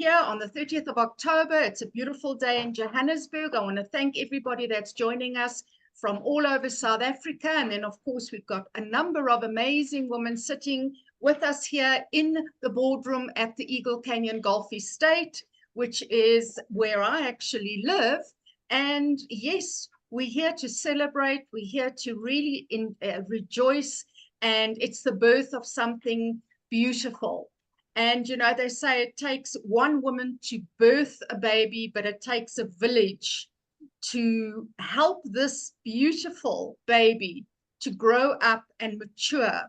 here on the 30th of October. It's a beautiful day in Johannesburg. I want to thank everybody that's joining us from all over South Africa. And then, of course, we've got a number of amazing women sitting with us here in the boardroom at the Eagle Canyon Golf Estate, which is where I actually live. And yes, we're here to celebrate. We're here to really rejoice. And it's the birth of something beautiful. And, you know, they say it takes one woman to birth a baby, but it takes a village to help this beautiful baby to grow up and mature.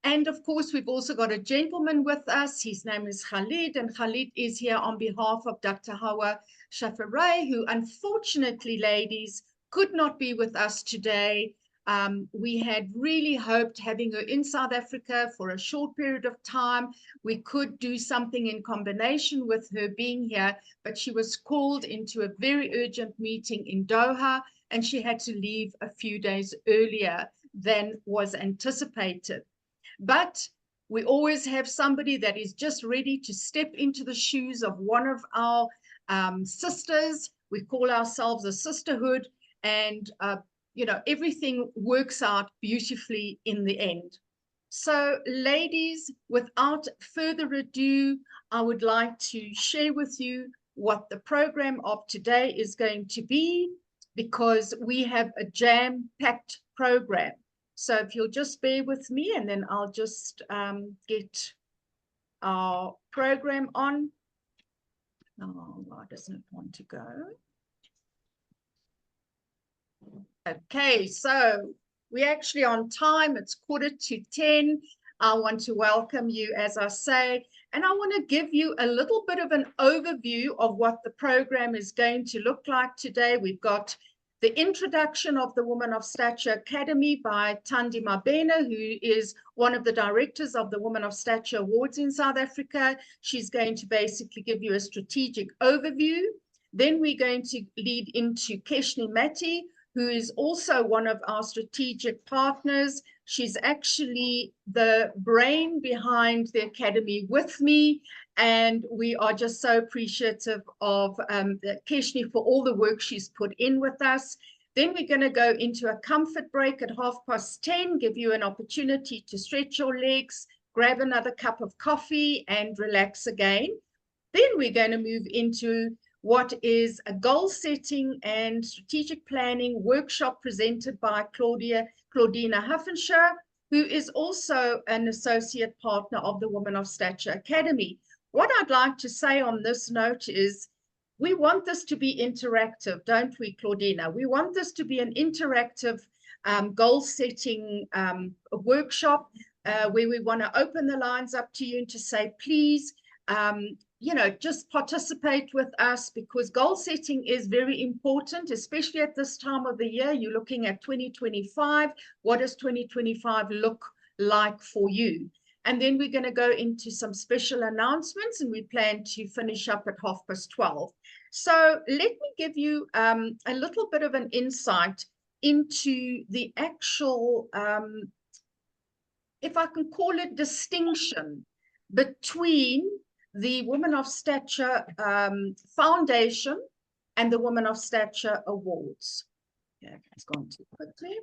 And of course, we've also got a gentleman with us. His name is Khalid, and Khalid is here on behalf of Dr. Hawa Shafaray, who unfortunately, ladies, could not be with us today. We had really hoped having her in South Africa for a short period of time. We could do something in combination with her being here, but she was called into a very urgent meeting in Doha, and she had to leave a few days earlier than was anticipated. But we always have somebody that is just ready to step into the shoes of one of our sisters. We call ourselves a sisterhood, and you know, everything works out beautifully in the end. So, ladies, without further ado, I would like to share with you what the program of today is going to be, because we have a jam-packed program. So if you'll just bear with me, and then I'll just get our program on. Oh, why doesn't it want to go? Okay, so we're actually on time. It's 9:45. I want to welcome you, as I say, and I want to give you a little bit of an overview of what the program is going to look like today. We've got the introduction of the Woman of Stature Academy by Thandi Mabena, who is one of the directors of the Woman of Stature Awards in South Africa. She's going to basically give you a strategic overview. Then we're going to lead into Keshni Mati, who is also one of our strategic partners. She's actually the brain behind the academy with me, and we are just so appreciative of Keshni for all the work she's put in with us. Then we're going to go into a comfort break at 10:30, give you an opportunity to stretch your legs, grab another cup of coffee, and relax again. Then we're going to move into what is a goal setting and strategic planning workshop presented by Claudina Huffenscher, who is also an associate partner of the Woman of Stature Academy. What I'd like to say on this note is we want this to be interactive, don't we, Claudina? We want this to be an interactive goal setting workshop where we want to open the lines up to you and to say, please, you know, just participate with us, because goal setting is very important, especially at this time of the year. You're looking at 2025. What does 2025 look like for you? And then we're going to go into some special announcements, and we plan to finish up at 12:30. So let me give you a little bit of an insight into the actual, if I can call it, distinction between the Woman of Stature Foundation and the Woman of Stature Awards. Okay, it's gone too quickly.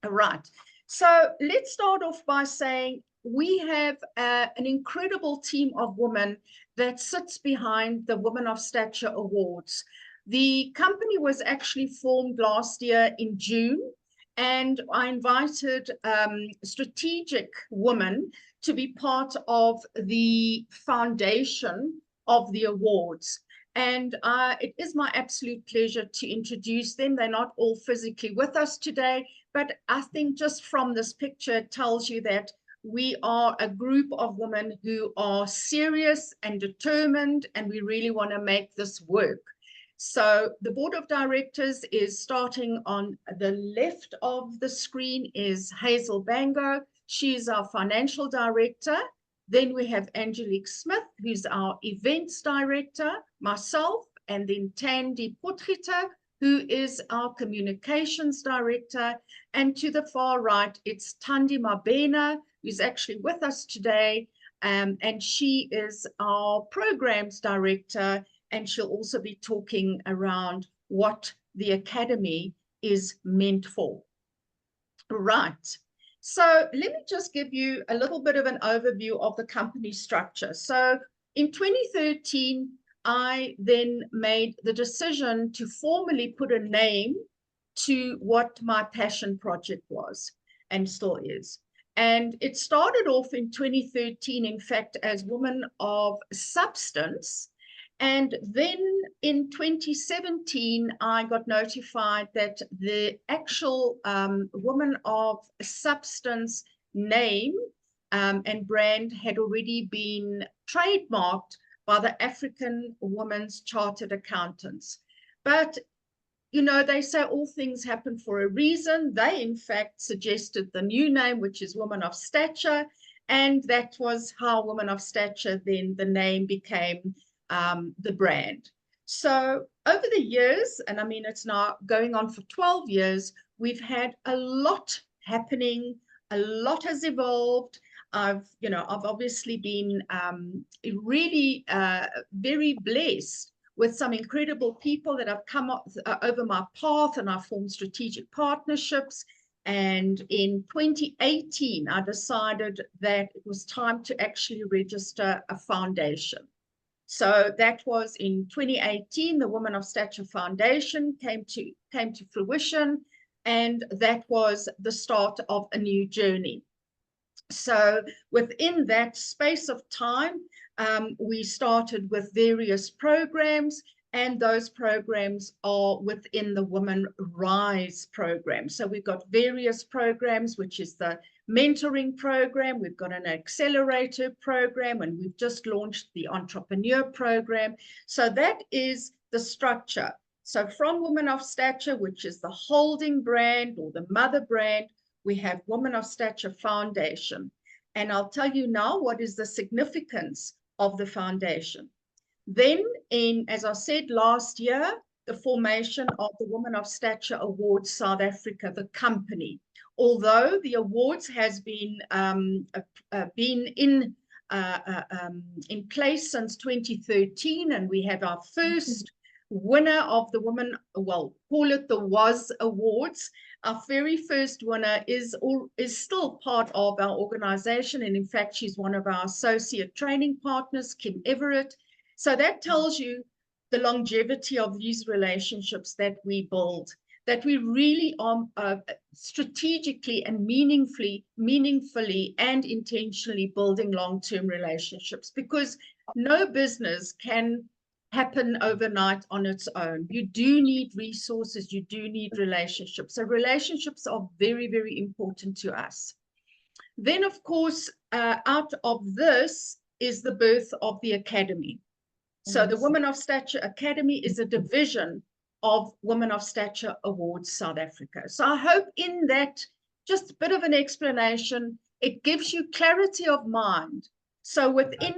All right. So let's start off by saying we have an incredible team of women that sits behind the Woman of Stature Awards. The company was actually formed last year in June, and I invited strategic women to be part of the foundation of the awards. And it is my absolute pleasure to introduce them. They're not all physically with us today, but I think just from this picture, it tells you that we are a group of women who are serious and determined, and we really want to make this work. So the board of directors is starting on the left of the screen is Hazel Bango. She's our financial director. Then we have Angelique Smith, who's our events director, myself, and then Tandy Potgieter, who is our communications director. And to the far right, it's Thandi Mabena, who's actually with us today, and she is our programs director, and she'll also be talking around what the Academy is meant for. Right. So let me just give you a little bit of an overview of the company structure. So in 2013, I then made the decision to formally put a name to what my passion project was and still is. And it started off in 2013, in fact, as Woman of Substance. And then in 2017, I got notified that the actual Woman of Substance name and brand had already been trademarked by the African Women's Chartered Accountants. But, you know, they say all things happen for a reason. They, in fact, suggested the new name, which is Woman of Stature. And that was how Woman of Stature, then the name became the brand. So over the years, and I mean, it's now going on for 12 years, we've had a lot happening. A lot has evolved. I've obviously been really very blessed with some incredible people that have come up over my path, and I've formed strategic partnerships. And in 2018, I decided that it was time to actually register a foundation. So that was in 2018, the Woman of Stature Foundation came to fruition, and that was the start of a new journey. So within that space of time, we started with various programs, and those programs are within the Women Rise program. So we've got various programs, which is the mentoring program, we've got an accelerator program, and we've just launched the entrepreneur program. So that is the structure. So from Women of Stature, which is the holding brand or the mother brand, we have Women of Stature Foundation. And I'll tell you now what is the significance of the foundation. Then as I said, last year, the formation of the Woman of Stature Awards South Africa, the company. Although the awards has been in place since 2013, and we have our first winner of the woman, well, call it the WOS Awards. Our very first winner is still part of our organization, and in fact, she's one of our associate training partners, Kim Everett. So that tells you the longevity of these relationships that we build, that we really are strategically and meaningfully and intentionally building long-term relationships, because no business can happen overnight on its own. You do need resources, you do need relationships. So relationships are very, very important to us. Then, of course, out of this is the birth of the Academy. So the Women of Stature Academy is a division of Women of Stature Awards South Africa. So I hope in that, just a bit of an explanation, it gives you clarity of mind. So within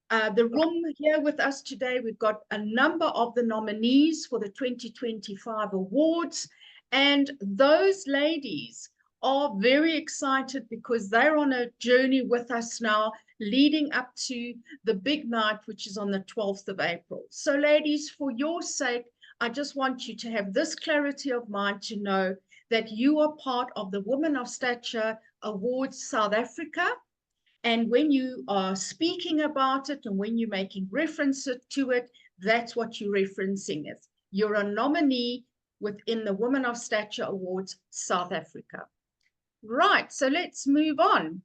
the room here with us today, we've got a number of the nominees for the 2025 awards, and those ladies are very excited because they're on a journey with us now, leading up to the big night, which is on the 12th of April. So ladies, for your sake, I just want you to have this clarity of mind to know that you are part of the Women of Stature Awards South Africa. And when you are speaking about it and when you're making reference to it, that's what you're referencing it. You're a nominee within the Women of Stature Awards South Africa. Right, so let's move on.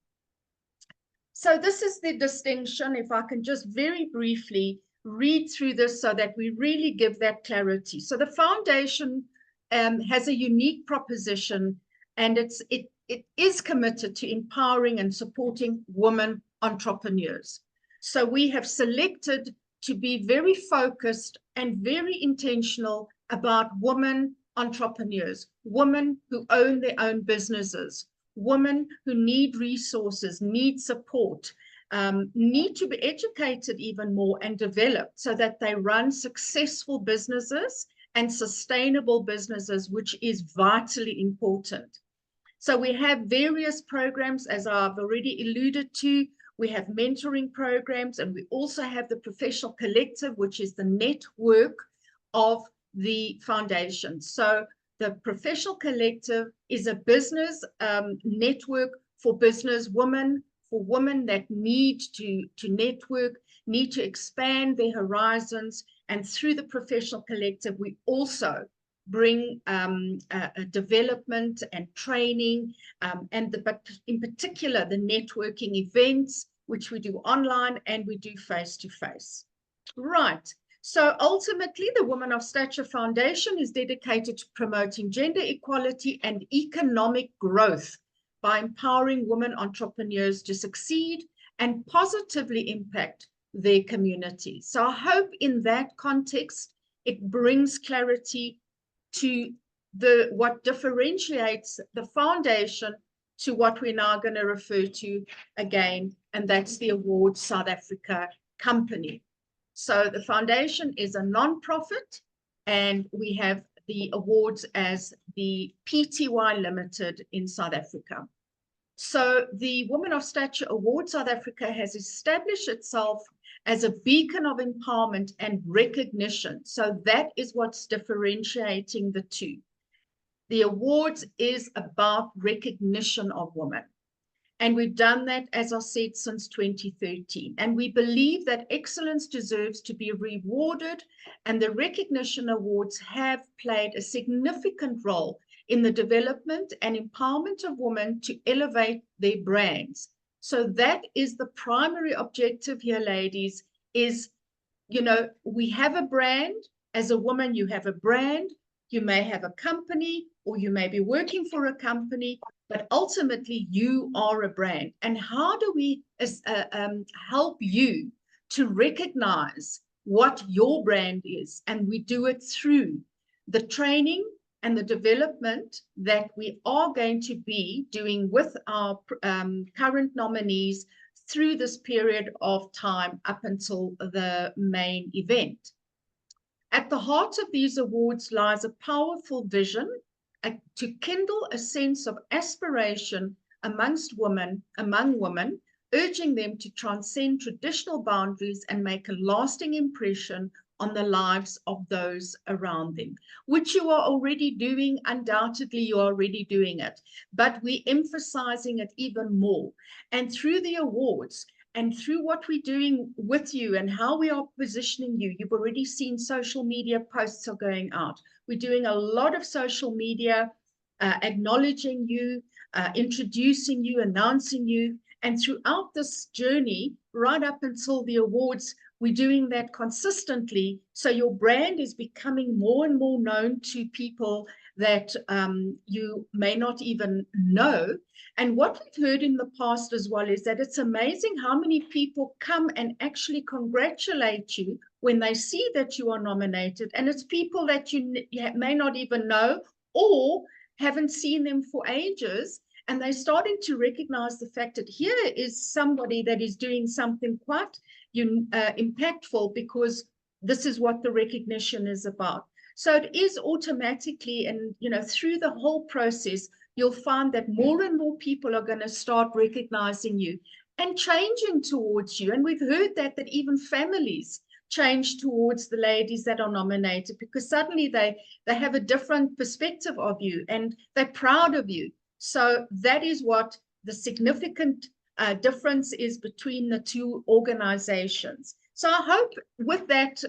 So this is the distinction, if I can just very briefly read through this so that we really give that clarity. So the foundation has a unique proposition, and it is committed to empowering and supporting women entrepreneurs. So we have selected to be very focused and very intentional about women entrepreneurs, women who own their own businesses, women who need resources, need support, need to be educated even more and developed so that they run successful businesses and sustainable businesses, which is vitally important. So we have various programs, as I've already alluded to. We have mentoring programs, and we also have the professional collective, which is the network of the foundation. So the professional collective is a business network for business women, for women that need to network, need to expand their horizons. And through the professional collective, we also bring a development and training, but in particular, the networking events, which we do online and we do face-to-face. Right. So ultimately, the Woman of Stature Foundation is dedicated to promoting gender equality and economic growth by empowering women entrepreneurs to succeed and positively impact their community. So I hope in that context, it brings clarity to what differentiates the foundation to what we're now going to refer to again, and that's the WOS South Africa company. So the foundation is a non-profit, and we have the awards as the PTY Limited in South Africa. So the Woman of Stature Award South Africa has established itself as a beacon of empowerment and recognition. So that is what's differentiating the two. The awards is about recognition of women. And we've done that, as I said, since 2013. And we believe that excellence deserves to be rewarded, and the recognition awards have played a significant role in the development and empowerment of women to elevate their brands. So that is the primary objective here, ladies, is, you know, we have a brand. As a woman, you have a brand. You may have a company, or you may be working for a company, but ultimately you are a brand. And how do we help you to recognize what your brand is? And we do it through the training and the development that we are going to be doing with our current nominees through this period of time up until the main event. At the heart of these awards lies a powerful vision to kindle a sense of aspiration among women, urging them to transcend traditional boundaries and make a lasting impression on the lives of those around them, which you are already doing. Undoubtedly, you are already doing it, but we're emphasizing it even more. And through the awards, and through what we're doing with you and how we are positioning you, you've already seen social media posts are going out. We're doing a lot of social media, acknowledging you, introducing you, announcing you. And throughout this journey, right up until the awards, we're doing that consistently. So your brand is becoming more and more known to people that you may not even know. And what we've heard in the past as well is that it's amazing how many people come and actually congratulate you when they see that you are nominated. And it's people that you may not even know or haven't seen them for ages. And they're starting to recognize the fact that here is somebody that is doing something quite impactful, because this is what the recognition is about. So it is automatically, and through the whole process, you'll find that more and more people are going to start recognizing you and changing towards you. And we've heard that even families change towards the ladies that are nominated, because suddenly they have a different perspective of you and they're proud of you. So that is what the significant difference is between the two organizations. So I hope with that,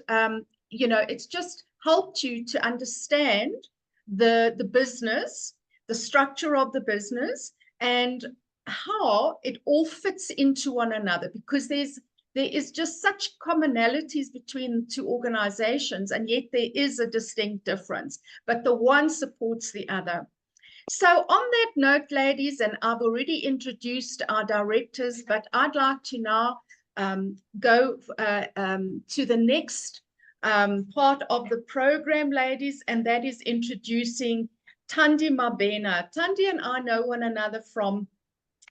it's just helped you to understand the business, the structure of the business, and how it all fits into one another, because there is just such commonalities between the two organizations, and yet there is a distinct difference, but the one supports the other. So on that note, ladies, and I've already introduced our directors, but I'd like to now go to the next part of the program, ladies, and that is introducing Thandi Mabena. Thandi and I know one another from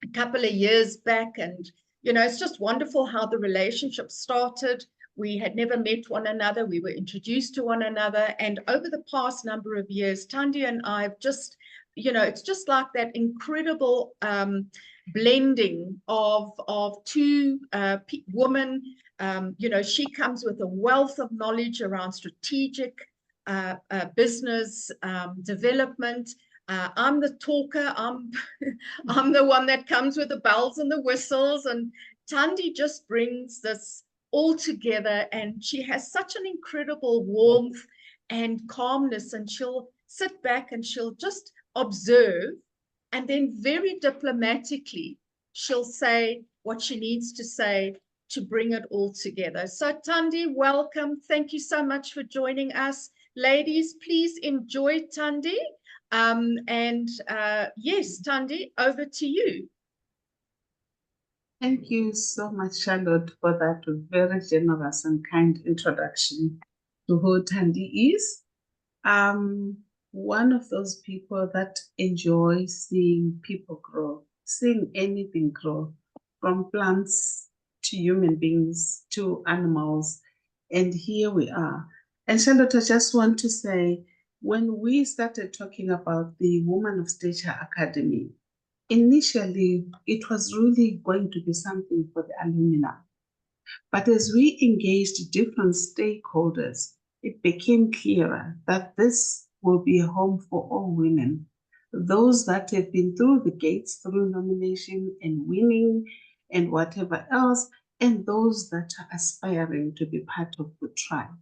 a couple of years back, and it's just wonderful how the relationship started. We had never met one another. We were introduced to one another, and over the past number of years, Thandi and I have just, it's just like that incredible blending of two women. You know, she comes with a wealth of knowledge around strategic business development. I'm the talker. I'm the one that comes with the bells and the whistles, and Thandi just brings this all together, and she has such an incredible warmth and calmness, and she'll sit back and she'll just observe, and then very diplomatically she'll say what she needs to say to bring it all together. So Thandi, welcome. Thank you so much for joining us. Ladies, please enjoy Thandi. Yes, Thandi, over to you. Thank you so much, Charlotte, for that very generous and kind introduction to who Thandi is. One of those people that enjoy seeing people grow, seeing anything grow, from plants to human beings to animals. And here we are. And Charlotte, I just want to say, when we started talking about the Woman of Stature Academy, initially it was really going to be something for the alumni. But as we engaged different stakeholders, it became clearer that this will be a home for all women, those that have been through the gates, through nomination and winning and whatever else, and those that are aspiring to be part of the tribe.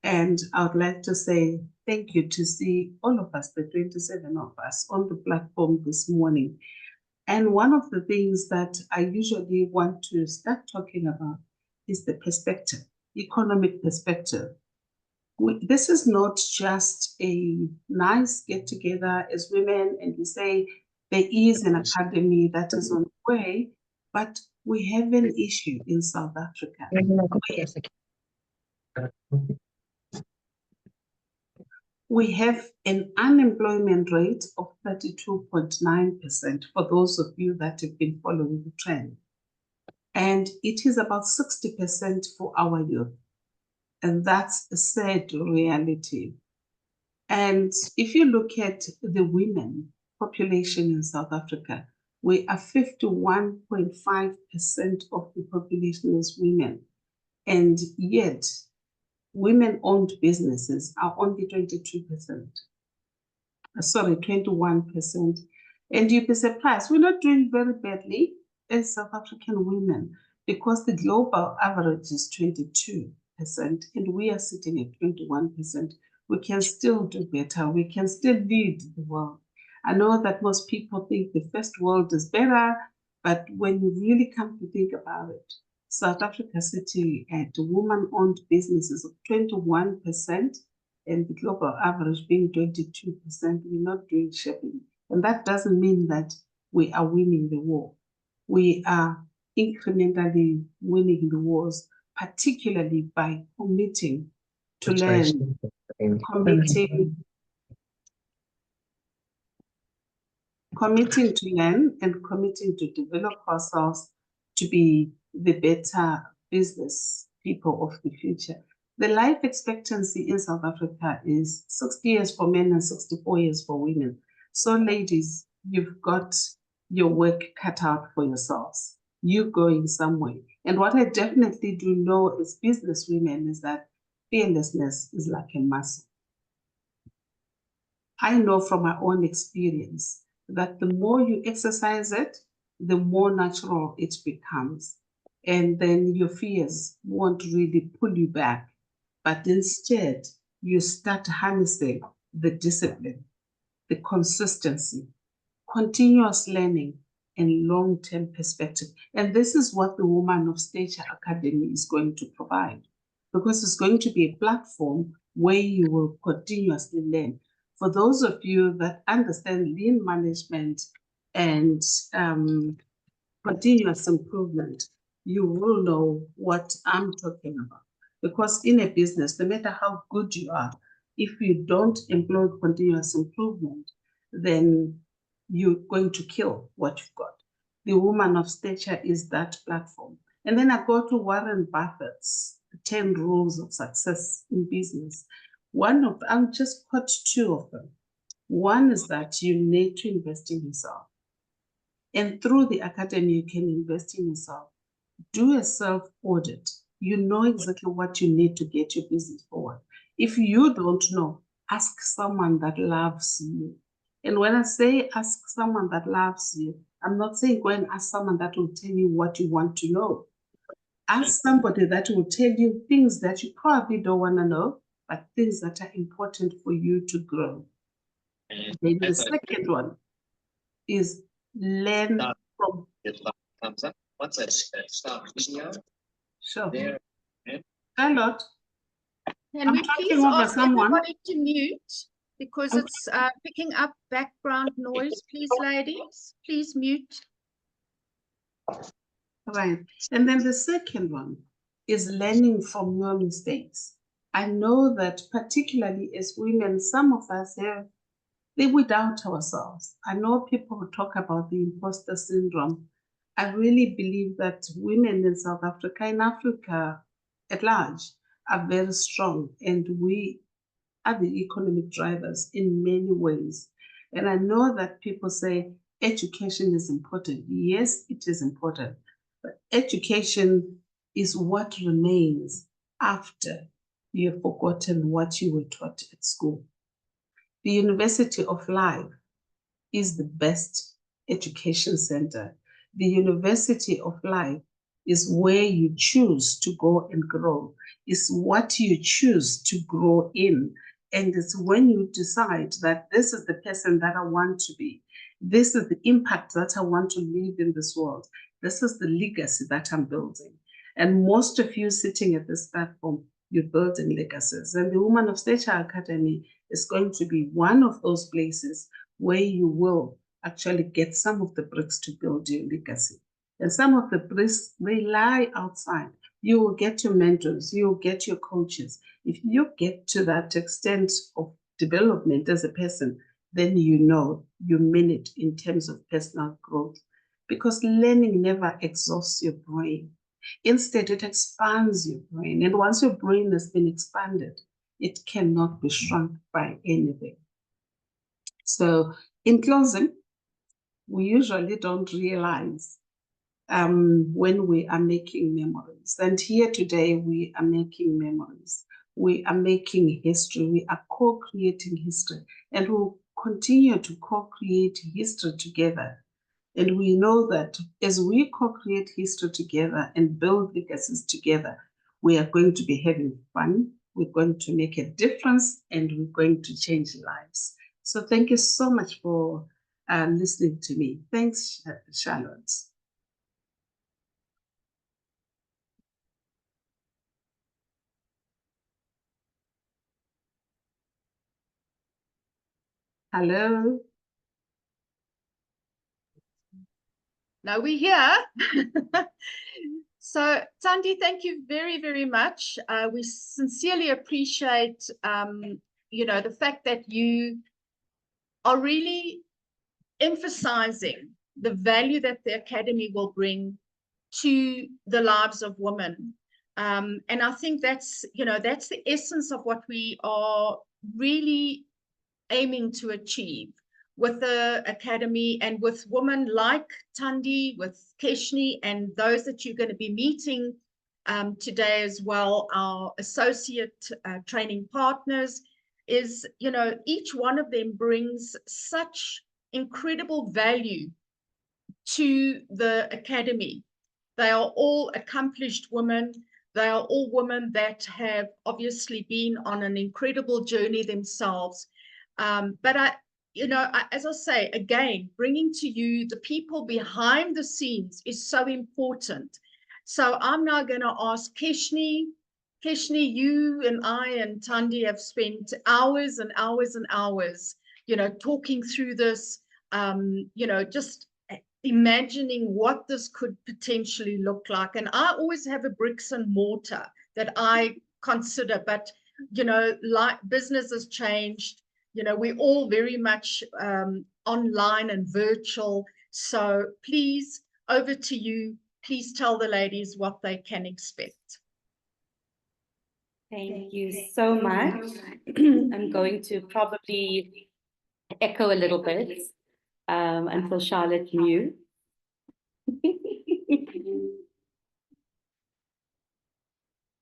And I would like to say thank you to see all of us, the 27 of us, on the platform this morning. And one of the things that I usually want to start talking about is the perspective, economic perspective. This is not just a nice get together as women and we say there is an academy that is on the way, but we have an issue in South Africa. We have an unemployment rate of 32.9% for those of you that have been following the trend. And it is about 60% for our youth. And that's a sad reality. And if you look at the women population in South Africa, we are 51.5% of the population is women. And yet, women-owned businesses are only 22%. Sorry, 21%. And you'd be surprised, we're not doing very badly as South African women because the global average is 22%, and we are sitting at 21%. We can still do better. We can still lead the world. I know that most people think the first world is better, but when you really come to think about it, South Africa sitting at woman-owned businesses of 21%, and the global average being 22%, we're not doing shabby. And that doesn't mean that we are winning the war. We are incrementally winning the wars, particularly by committing to learn, committing to learn and committing to develop ourselves to be the better business people of the future. The life expectancy in South Africa is 60 years for men and 64 years for women. So ladies, you've got your work cut out for yourselves. You're going somewhere. And what I definitely do know as business women is that fearlessness is like a muscle. I know from my own experience that the more you exercise it, the more natural it becomes. And then your fears won't really pull you back. But instead, you start harnessing the discipline, the consistency, continuous learning, and long-term perspective. And this is what the Woman of Stature Academy is going to provide, because it's going to be a platform where you will continuously learn. For those of you that understand lean management and continuous improvement, you will know what I'm talking about. Because in a business, no matter how good you are, if you don't employ continuous improvement, then you're going to kill what you've got. The Woman of Stature is that platform. And then I go to Warren Buffett's 10 rules of success in business. I'll just quote two of them. One is that you need to invest in yourself. And through the academy, you can invest in yourself. Do a self-audit. You know exactly what you need to get your business forward. If you don't know, ask someone that loves you. And when I say ask someone that loves you, I'm not saying go and ask someone that will tell you what you want to know. Ask somebody that will tell you things that you probably don't want to know, but things that are important for you to grow. Then the second one is learn from. Thumbs up. Once I start video, Sure. there. Charlotte, Can I'm we talking please over ask someone. everybody to mute because I'm it's picking up background noise. Please, ladies, please mute. Right. And then the second one is learning from your mistakes. I know that particularly as women, some of us we doubt ourselves. I know people who talk about the imposter syndrome. I really believe that women in South Africa, in Africa at large, are very strong, and we are the economic drivers in many ways. And I know that people say education is important. Yes, it is important. But education is what remains after you've forgotten what you were taught at school. The University of Life is the best education center. The University of Life is where you choose to go and grow. It's what you choose to grow in. And it's when you decide that this is the person that I want to be. This is the impact that I want to leave in this world. This is the legacy that I'm building. And most of you sitting at this platform, you're building legacies. And the Woman of Stature Academy is going to be one of those places where you will actually get some of the bricks to build your legacy. And some of the bricks, they lie outside. You will get your mentors, you will get your coaches. If you get to that extent of development as a person, then you know you mean it in terms of personal growth. Because learning never exhausts your brain. Instead, it expands your brain. And once your brain has been expanded, it cannot be shrunk by anything. So in closing, we usually don't realize when we are making memories. And here today, we are making memories. We are making history. We are co-creating history. And we'll continue to co-create history together. And we know that as we co-create history together and build legacies together, we are going to be having fun. We're going to make a difference, and we're going to change lives. So thank you so much for listening to me. Thanks, Charlotte. Hello. Now we're here. So, Thandi, thank you very, very much. We sincerely appreciate, the fact that you are really emphasizing the value that the Academy will bring to the lives of women. And I think that's the essence of what we are really aiming to achieve with the Academy and with women like Thandi, with Keshni, and those that you're going to be meeting today as well, our associate training partners, is, each one of them brings such incredible value to the Academy. They are all accomplished women. They are all women that have obviously been on an incredible journey themselves. But as I say, again, bringing to you the people behind the scenes is so important. So I'm now going to ask Keshni. Keshni, you and I and Thandi have spent hours and hours and hours, talking through this, just imagining what this could potentially look like. And I always have a bricks and mortar that I consider, but, like business has changed. We're all very much online and virtual. So please, over to you. Please tell the ladies what they can expect. Thank you so much. I'm going to probably echo a little bit until Charlotte mutes.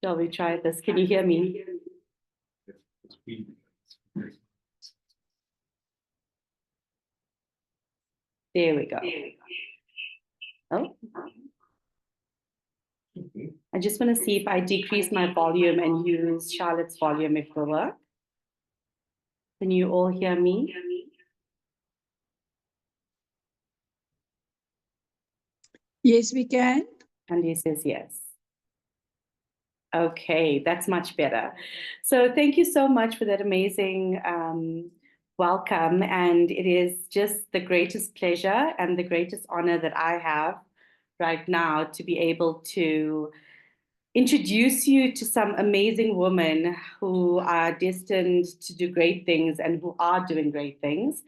Shall we try this? Can you hear me? There we go. Oh. I just want to see if I decrease my volume and use Charlotte's volume, if it will work. Can you all hear me? Yes, we can. And he says yes. Okay, that's much better. So thank you so much for that amazing welcome. And it is just the greatest pleasure and the greatest honor that I have right now to be able to introduce you to some amazing women who are destined to do great things and who are doing great things.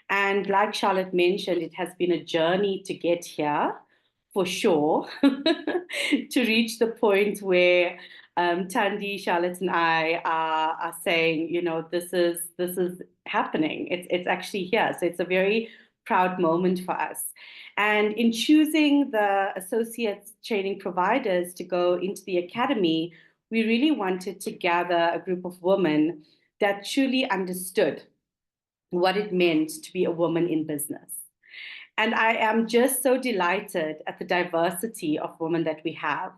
And like Charlotte mentioned, it has been a journey to get here, for sure, to reach the point where Tandy, Charlotte, and I are saying, you know, this is happening. It's actually here. So it's a very proud moment for us. And in choosing the associate training providers to go into the academy, we really wanted to gather a group of women that truly understood what it meant to be a woman in business. And I am just so delighted at the diversity of women that we have,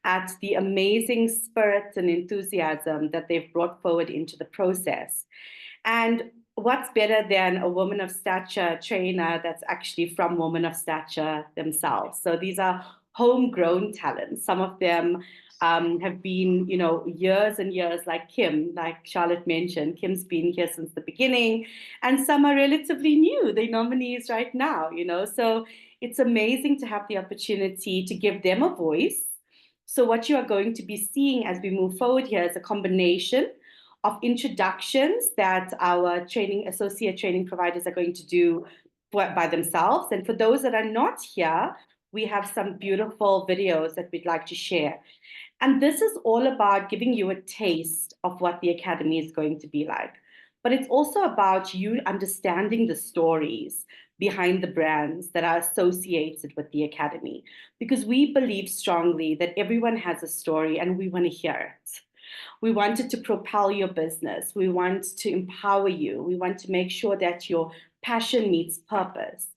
at the amazing spirit and enthusiasm that they've brought forward into the process. And what's better than a woman of stature trainer that's actually from Woman of Stature themselves? So these are homegrown talents. Some of them have been, you know, years and years, like Kim, like Charlotte mentioned. Kim's been here since the beginning, and some are relatively new. They're nominees right now, you know. So it's amazing to have the opportunity to give them a voice. So what you are going to be seeing as we move forward here is a combination of introductions that our associate training providers are going to do by themselves. And for those that are not here, we have some beautiful videos that we'd like to share. And this is all about giving you a taste of what the academy is going to be like. But it's also about you understanding the stories behind the brands that are associated with the academy, because we believe strongly that everyone has a story and we want to hear it. We wanted to propel your business. We want to empower you. We want to make sure that your passion meets purpose.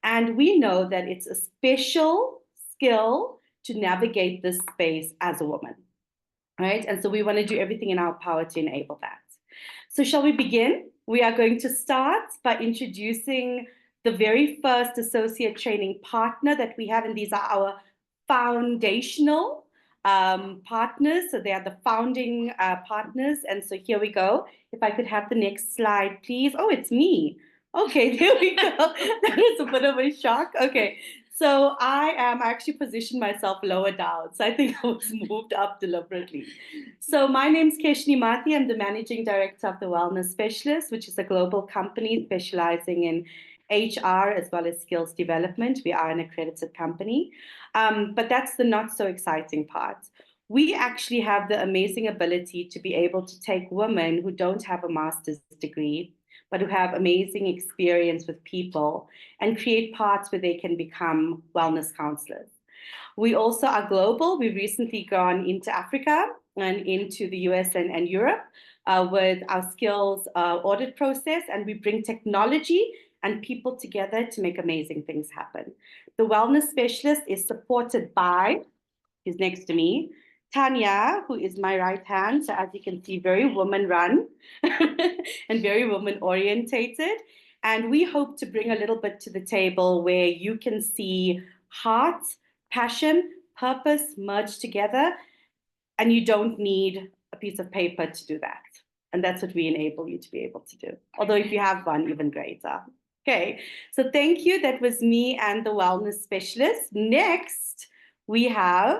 And we know that it's a special skill to navigate this space as a woman, right? And so we want to do everything in our power to enable that. So shall we begin? We are going to start by introducing the very first associate training partner that we have, and these are our foundational partners. So they are the founding partners. And so here we go. If I could have the next slide, please. Oh, it's me. Okay, there we go. That was a bit of a shock. Okay, so I actually positioned myself lower down. So I think I was moved up deliberately. So my name's Keshni Mathi. I'm the managing director of the Wellness Specialist, which is a global company specializing in HR as well as skills development. We are an accredited company. But that's the not so exciting part. We actually have the amazing ability to be able to take women who don't have a master's degree, but who have amazing experience with people, and create paths where they can become wellness counselors. We also are global. We've recently gone into Africa and into the US and Europe with our skills audit process, and we bring technology and people together to make amazing things happen. The Wellness Specialist is supported by, he's next to me, Tanya, who is my right hand. So as you can see, very woman run and very woman orientated. And we hope to bring a little bit to the table where you can see heart, passion, purpose merged together. And you don't need a piece of paper to do that. And that's what we enable you to be able to do. Although if you have one, even greater. Okay, so thank you. That was me and the Wellness Specialist. Next, we have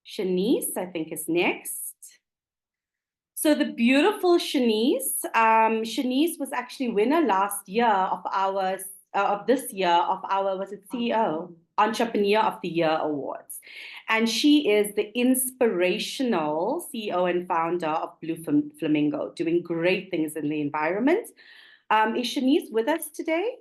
Shanice, I think is next. So the beautiful Shanice, Shanice was actually winner last year of our, was it CEO? Entrepreneur of the Year Awards. And she is the inspirational CEO and founder of Blue Flamingo, doing great things in the environment. Is Shanice with us today?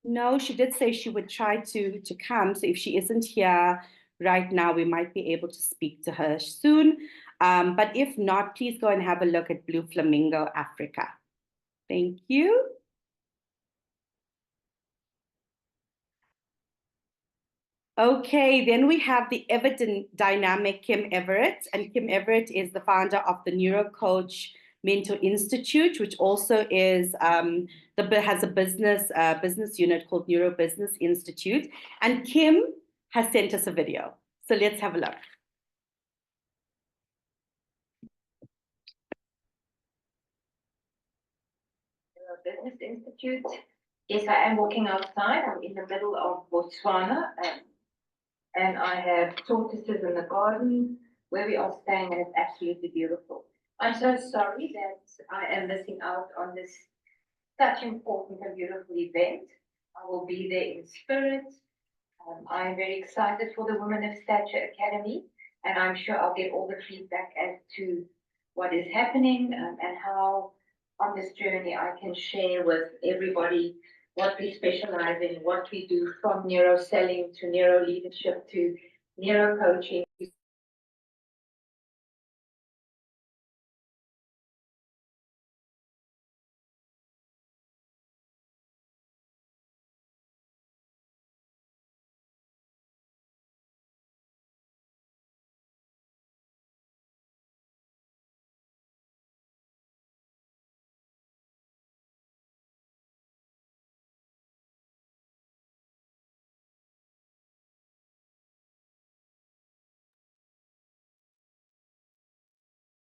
No, she did say she would try to come. So if she isn't here right now, we might be able to speak to her soon. But if not, please go and have a look at Blue Flamingo Africa. Thank you. Okay, then we have the evident dynamic Kim Everett, and Kim Everett is the founder of the Neurocoach Mentor Institute, which also is has a business unit called Neuro Business Institute. And Kim has sent us a video, so let's have a look. Neuro Business Institute. Yes, I am walking outside. I'm in the middle of Botswana. And I have tortoises in the garden where we are staying, and it's absolutely beautiful. I'm so sorry that I am missing out on this such important and beautiful event. I will be there in spirit. I'm very excited for the Woman of Stature Academy, and I'm sure I'll get all the feedback as to what is happening and how on this journey I can share with everybody what we specialize in, what we do, from neuro selling to neuro leadership to neuro coaching.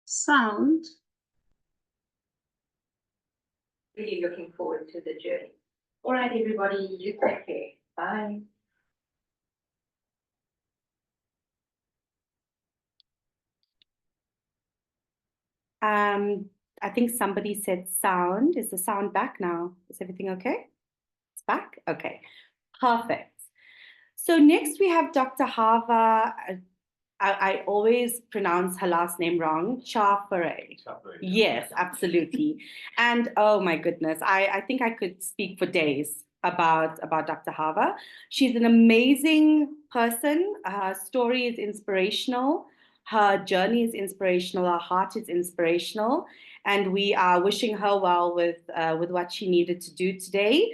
Sound. Really looking forward to the journey. All right, everybody, you take care. Bye. I think somebody said sound. Is the sound back now? Is everything okay? It's back? Okay, perfect. So next we have Dr. Hava. I always pronounce her last name wrong. Chafare. Yes, absolutely. And oh my goodness, I think I could speak for days about Dr. Hava. She's an amazing person. Her story is inspirational. Her journey is inspirational. Her heart is inspirational. And we are wishing her well with what she needed to do today.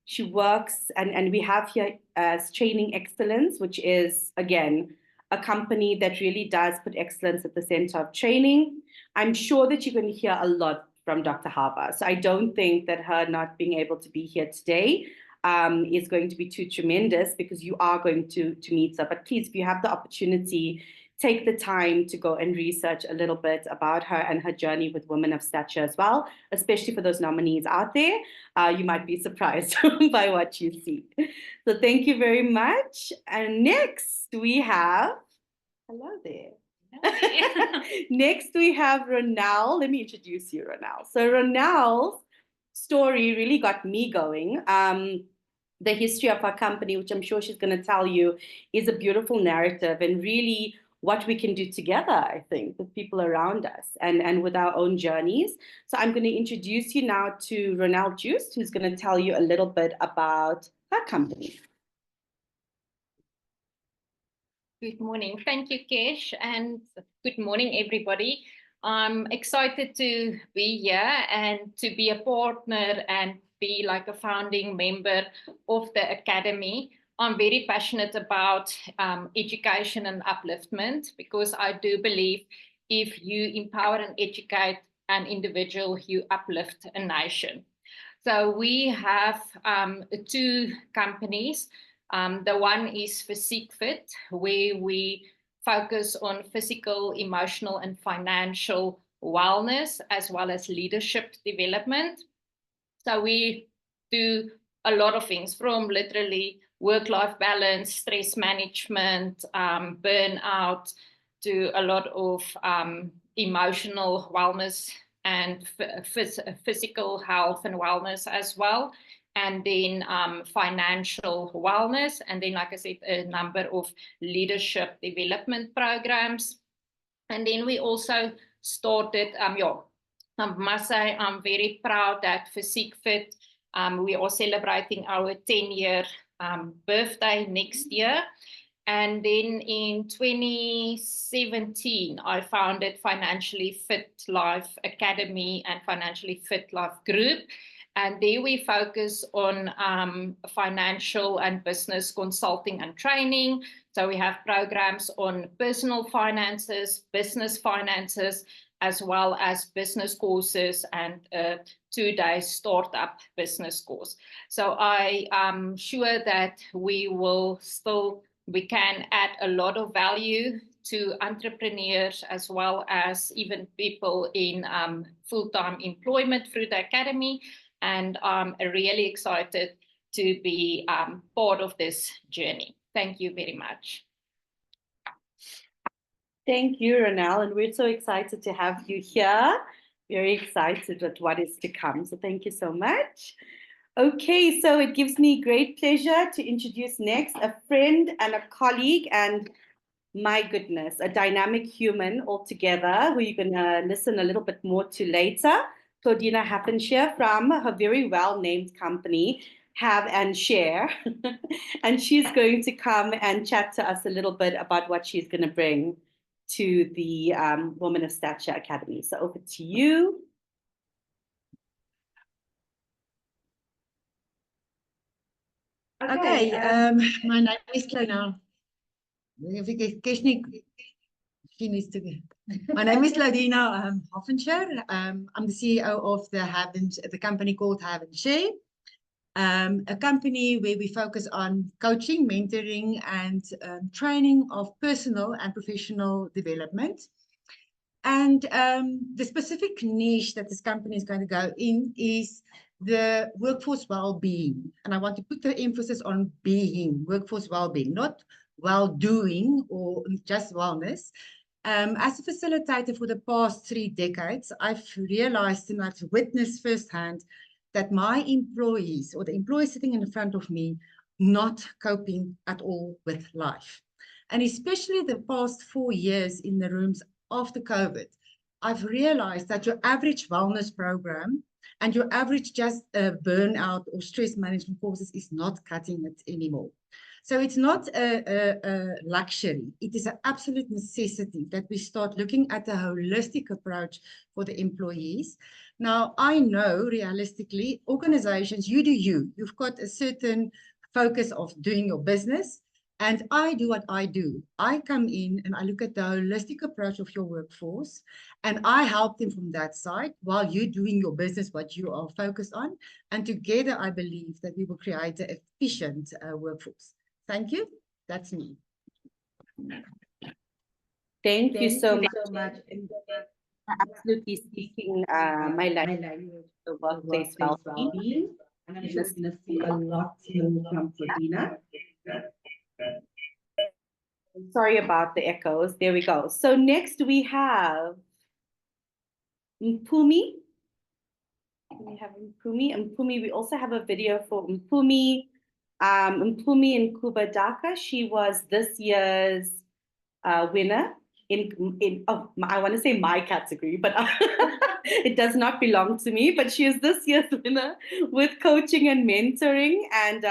She works, and we have here as Training Excellence, which is, again, a company that really does put excellence at the center of training. I'm sure that you're going to hear a lot from Dr. Hava. So I don't think that her not being able to be here today is going to be too tremendous, because you are going to meet her. But please, if you have the opportunity, take the time to go and research a little bit about her and her journey with Women of Stature as well, especially for those nominees out there. You might be surprised by what you see. So thank you very much. And next we have, hello there. Next we have Ronelle. Let me introduce you, Ronelle. So Ronelle's story really got me going. The history of our company, which I'm sure she's going to tell you, is a beautiful narrative, and really what we can do together, I think, with people around us and with our own journeys. So I'm going to introduce you now to Ronelle Juice, who's going to tell you a little bit about her company. Good morning. Thank you, Kesh, and good morning, everybody. I'm excited to be here and to be a partner and be like a founding member of the Academy. I'm very passionate about education and upliftment, because I do believe if you empower and educate an individual, you uplift a nation. So we have two companies. The one is Physique Fit, where we focus on physical, emotional, and financial wellness, as well as leadership development. So we do a lot of things, from literally work-life balance, stress management, burnout, to a lot of emotional wellness and physical health and wellness as well. And then financial wellness. And then, like I said, a number of leadership development programs. And then we also started, I must say, I'm very proud that Physique Fit We are celebrating our 10-year birthday next year. And then in 2017, I founded Financially Fit Life Academy and Financially Fit Life Group. And there we focus on financial and business consulting and training. So we have programs on personal finances, business finances, as well as business courses and a 2-day startup business course. So I am sure that we can add a lot of value to entrepreneurs as well as even people in full-time employment through the Academy. And I'm really excited to be part of this journey. Thank you very much. Thank you, Ronelle, and we're so excited to have you here. Very excited at what is to come. So thank you so much. Okay, so it gives me great pleasure to introduce next a friend and a colleague and my goodness, a dynamic human altogether who you're going to listen a little bit more to later. Claudina Happenshire from her very well-named company, Have and Share. And she's going to come and chat to us a little bit about what she's going to bring to the Woman of Stature Academy. So over to you. Okay, my name is Claudina. My name is Claudina Happenshire. I'm the CEO of the company called Have and Share, a company where we focus on coaching, mentoring, and training of personal and professional development. And the specific niche that this company is going to go in is the workforce well-being. And I want to put the emphasis on being, workforce well-being, not well-doing or just wellness. As a facilitator for the past 3 decades, I've realized and I've witnessed firsthand that my employees or the employees sitting in front of me not coping at all with life. And especially the past 4 years in the rooms after COVID, I've realized that your average wellness program and your average just burnout or stress management courses is not cutting it anymore. So it's not a luxury. It is an absolute necessity that we start looking at a holistic approach for the employees. Now, I know realistically, organizations, you do you. You've got a certain focus of doing your business. And I do what I do. I come in and I look at the holistic approach of your workforce and I help them from that side while you're doing your business, what you are focused on. And together, I believe that we will create an efficient workforce. Thank you. That's me. Thank you so much. Absolutely speaking my language, the workplace well-being. I'm going to see a lot from Claudina. Sorry about the echoes. There we go. So next we have Mpumi. We have Mpumi. We also have a video for Mpumi. Mpumi in Kubadaka. She was this year's winner in I want to say my category, but it does not belong to me. But she is this year's winner with coaching and mentoring, and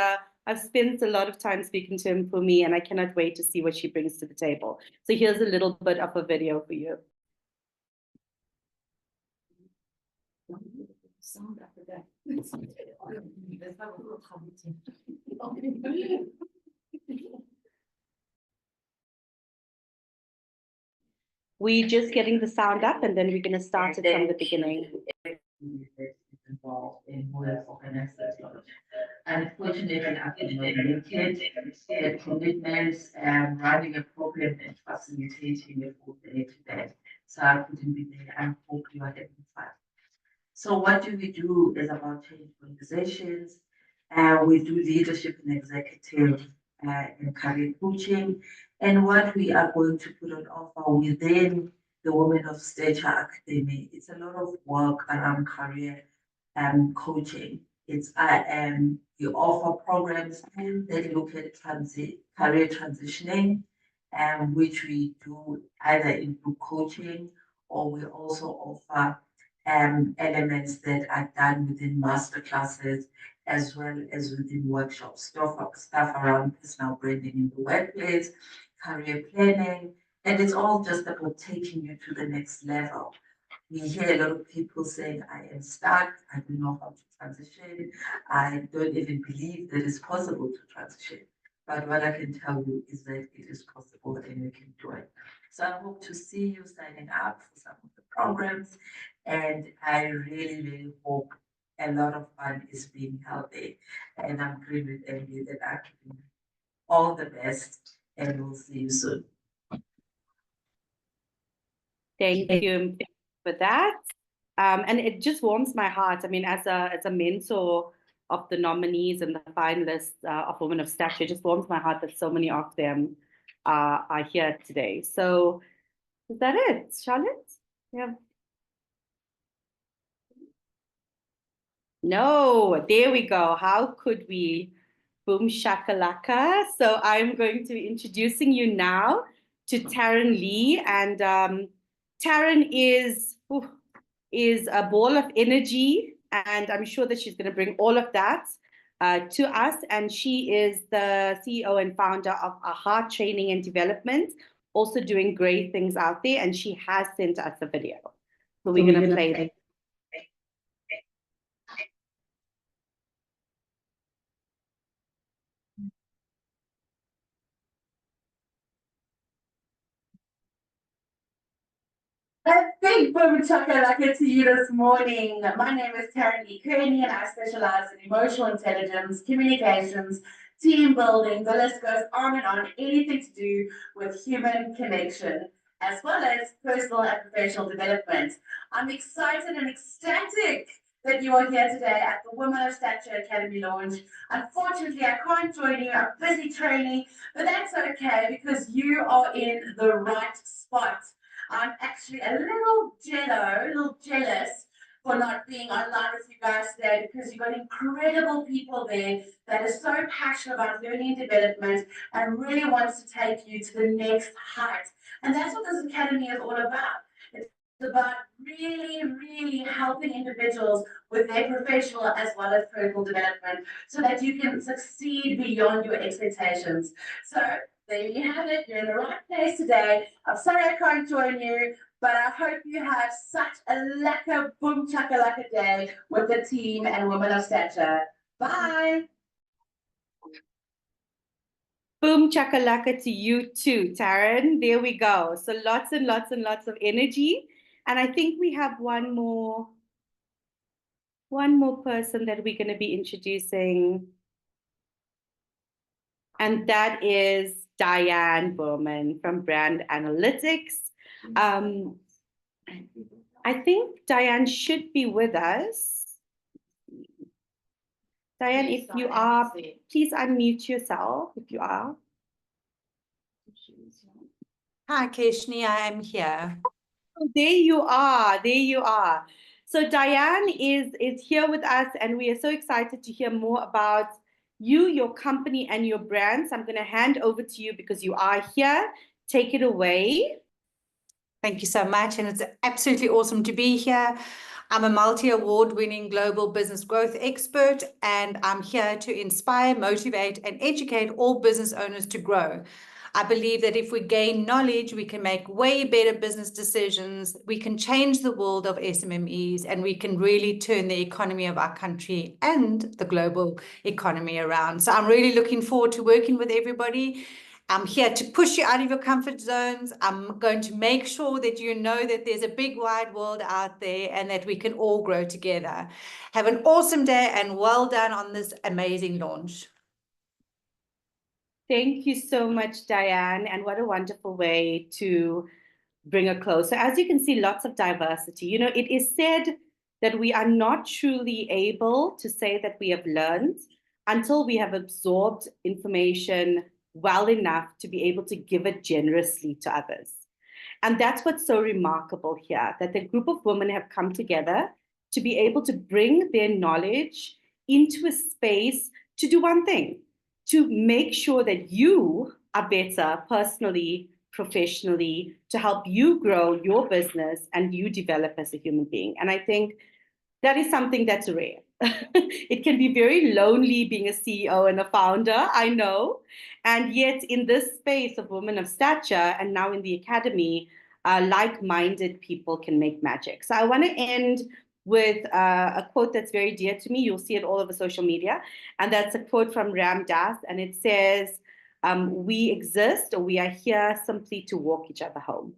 I've spent a lot of time speaking to Mpumi, and I cannot wait to see what she brings to the table. So here's a little bit of a video for you. We're just getting the sound up, and then we're going to start it from the beginning. Involved in WOS Academy Launch. Unfortunately, I've been limited commitments and running a program and facilitating a full day-to-day. So I couldn't be there. I hope you are having fun. So what do we do is about change organizations. We do leadership and executive and career coaching. And what we are going to put on offer within the Women of Stature Academy, it's a lot of work around career coaching. It's we offer programs that look at career transitioning, which we do either in group coaching, or we also offer elements that are done within master classes as well as within workshops, stuff around personal branding in the workplace, career planning, and it's all just about taking you to the next level. We hear a lot of people saying, I am stuck, I don't know how to transition, I don't even believe that it's possible to transition. But what I can tell you is that it is possible and you can do it. So I hope to see you signing up for some of the programs. And I really, really hope a lot of fun is being held there. And I'm agreeing with Emily that I can all the best and we'll see you soon. Thank you for that. And it just warms my heart. I mean, as a mentor of the nominees and the finalists of Women of Stature, it just warms my heart that so many of them are here today. So is that it, Charlotte? Yeah. No, there we go. How could we? Boom shakalaka. So I'm going to be introducing you now to Taryn Lee. And Taryn is a ball of energy. And I'm sure that she's going to bring all of that to us. And she is the CEO and founder of AHA Training and Development, also doing great things out there. And she has sent us a video. So we're going to play that. A big boom chakalaka to you this morning. My name is Taryn Lee Kearney and I specialize in emotional intelligence, communications, team building, the list goes on and on, anything to do with human connection, as well as personal and professional development. I'm excited and ecstatic that you are here today at the Woman of Stature Academy Launch. Unfortunately, I can't join you, I'm busy training, but that's okay because you are in the right spot. I'm actually a little jealous for not being online with you guys today because you've got incredible people there that are so passionate about learning and development and really wants to take you to the next height. And that's what this academy is all about. It's about really, really helping individuals with their professional as well as personal development so that you can succeed beyond your expectations. So there you have it. You're in the right place today. I'm sorry I can't join you, but I hope you have such a lekker boom chakalaka day with the team and Women of Stature. Bye. Boom chakalaka to you too, Taryn. There we go. So lots and lots and lots of energy. And I think we have one more person that we're going to be introducing. And that is Diane Bowman from Brand Analytics. I think Diane should be with us. Diane, if you are, please unmute yourself if you are. Hi, Keshni, I am here. Oh, there you are. There you are. So Diane is here with us, and we are so excited to hear more about you, your company, and your brands. I'm going to hand over to you because you are here. Take it away. Thank you so much. And it's absolutely awesome to be here. I'm a multi-award-winning global business growth expert, and I'm here to inspire, motivate, and educate all business owners to grow. I believe that if we gain knowledge, we can make way better business decisions, we can change the world of SMMEs, and we can really turn the economy of our country and the global economy around. So I'm really looking forward to working with everybody. I'm here to push you out of your comfort zones. I'm going to make sure that you know that there's a big wide world out there and that we can all grow together. Have an awesome day and well done on this amazing launch. Thank you so much, Diane. And what a wonderful way to bring a close. So as you can see, lots of diversity. You know, it is said that we are not truly able to say that we have learned until we have absorbed information well enough to be able to give it generously to others. And that's what's so remarkable here, that the group of women have come together to be able to bring their knowledge into a space to do one thing, to make sure that you are better personally, professionally to help you grow your business and you develop as a human being. And I think that is something that's rare. It can be very lonely being a CEO and a founder, I know. And yet in this space of Women of Stature and now in the Academy, like-minded people can make magic. So I want to end with a quote that's very dear to me. You'll see it all over social media. And that's a quote from Ram Dass. And it says, we exist, or we are here simply to walk each other home.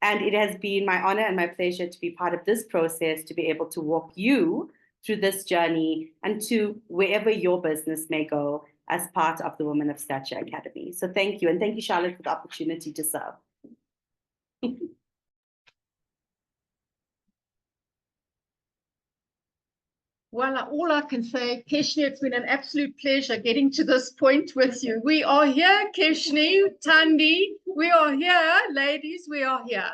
And it has been my honor and my pleasure to be part of this process, to be able to walk you through this journey and to wherever your business may go as part of the Women of Stature Academy. So thank you. And thank you, Charlotte, for the opportunity to serve. Well, all I can say, Keshni, it's been an absolute pleasure getting to this point with you. We are here, Keshni, Tandi, we are here, ladies, we are here.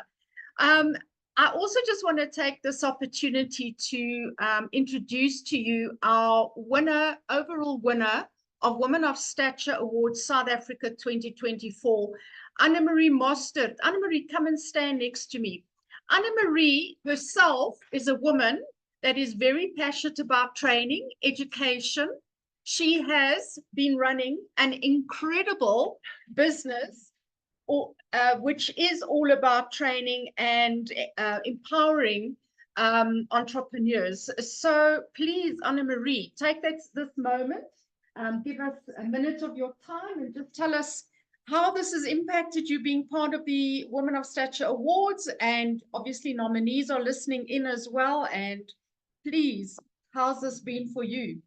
I also just want to take this opportunity to introduce to you our winner, overall winner of Women of Stature Awards South Africa 2024, Anne-Marie Mostert. Anne-Marie, come and stand next to me. Anne-Marie herself is a woman that is very passionate about training, education. She has been running an incredible business, which is all about training and empowering entrepreneurs. So please, Anne-Marie, take this moment, give us a minute of your time and just tell us how this has impacted you being part of the Women of Stature Awards, and obviously nominees are listening in as well. And please, how's this been for you?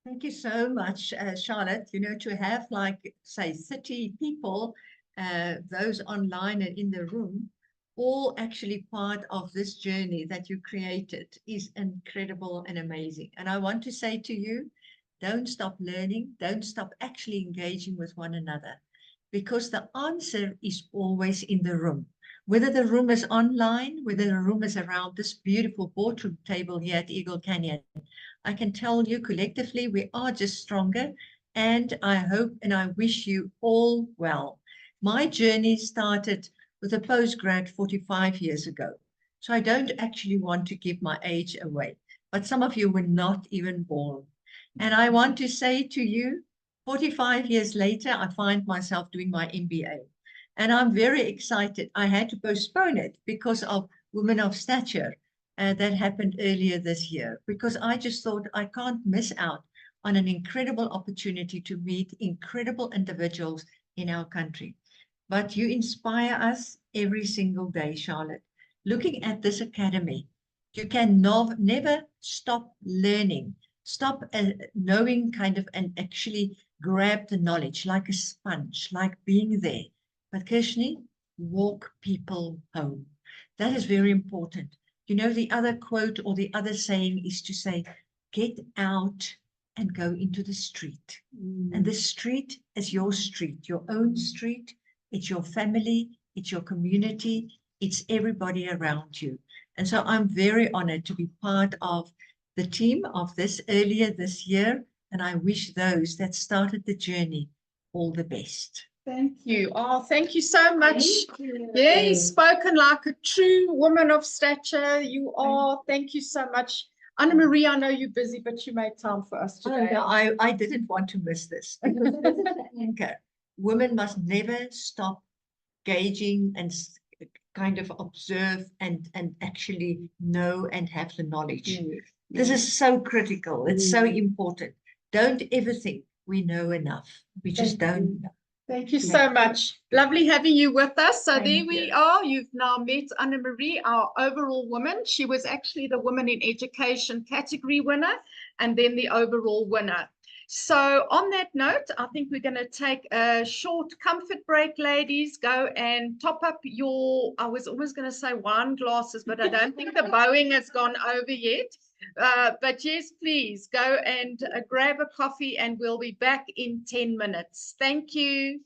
Thank you so much, Charlotte. You know, to have, like, say, 30 people, those online and in the room, all actually part of this journey that you created is incredible and amazing. And I want to say to you, don't stop learning, don't stop actually engaging with one another, because the answer is always in the room. Whether the room is online, whether the room is around this beautiful boardroom table here at Eagle Canyon, I can tell you collectively we are just stronger, and I hope and I wish you all well. My journey started with a postgrad 45 years ago, so I don't actually want to give my age away, but some of you were not even born. And I want to say to you, 45 years later, I find myself doing my MBA. And I'm very excited. I had to postpone it because of Women of Stature that happened earlier this year, because I just thought I can't miss out on an incredible opportunity to meet incredible individuals in our country. But you inspire us every single day, Charlotte. Looking at this academy, you can never stop learning, stop knowing kind of, and actually grab the knowledge like a sponge, like being there. But Keshni, walk people home. That is very important. You know, the other quote or the other saying is to say, get out and go into the street. And the street is your street, your own street. It's your family, it's your community, it's everybody around you. And so I'm very honored to be part of the team of this earlier this year. And I wish those that started the journey all the best. Thank you. Oh, thank you so much. Yeah, you've spoken like a true woman of stature. You are. Thank you so much. Anne-Marie, I know you're busy, but you made time for us today. No, I didn't want to miss this, because this is the anchor. Women must never stop gauging and kind of observe and actually know and have the knowledge. This is so critical. It's so important. Don't ever think we know enough. We just don't know. Thank you so much. Lovely having you with us. So there we are. You've now met Anne-Marie, our overall woman. She was actually the Women in Education category winner and then the overall winner. So on that note, I think we're going to take a short comfort break, ladies. Go and top up your, I was almost going to say wine glasses, but I don't think the Boeing has gone over yet. But yes, please go and grab a coffee and we'll be back in 10 minutes. Thank you.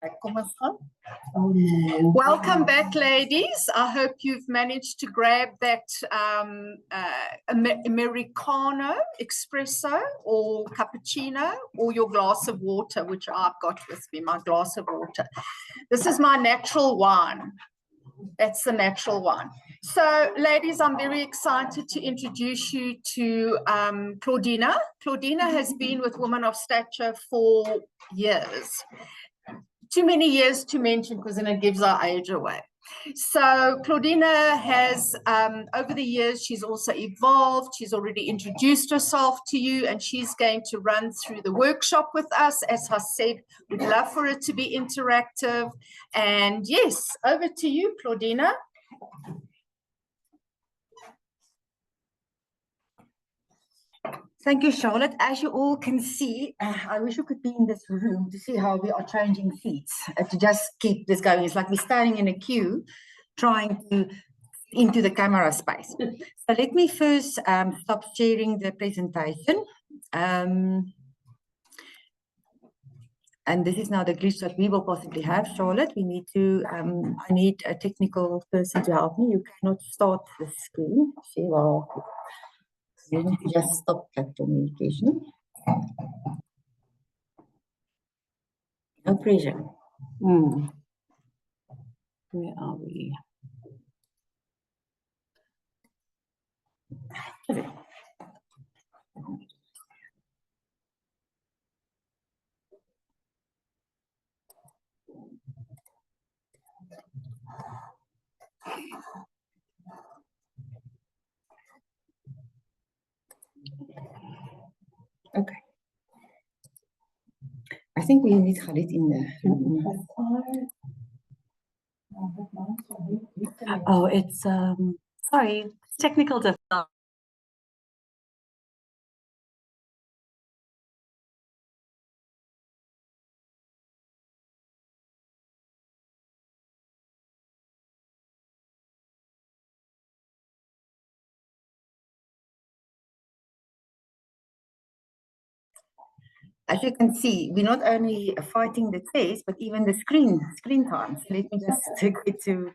Kom ons gaan. Welcome back, ladies. I hope you've managed to grab that Americano, espresso, or cappuccino, or your glass of water, which I've got with me, my glass of water. This is my natural wine. That's the natural one. So, ladies, I'm very excited to introduce you to Claudina. Claudina has been with Woman of Stature for years. Too many years to mention because then it gives our age away. So Claudina has, over the years, she's also evolved. She's already introduced herself to you, and she's going to run through the workshop with us. As I said, we'd love for it to be interactive. And yes, over to you, Claudina. Thank you, Charlotte. As you all can see, I wish you could be in this room to see how we are changing seats to just keep this going. It's like we're standing in a queue trying to into the camera space. So let me first stop sharing the presentation. And this is now the glitch that we will possibly have, Charlotte. We need to, I need a technical person to help me. You cannot start the screen. See, well, you need to just stop that communication. No pressure. Where are we? Okay. I think we need Khalid in there. Oh, it's sorry, technical difficulty. As you can see, we're not only fighting the test, but even the screen time. So let me just take it to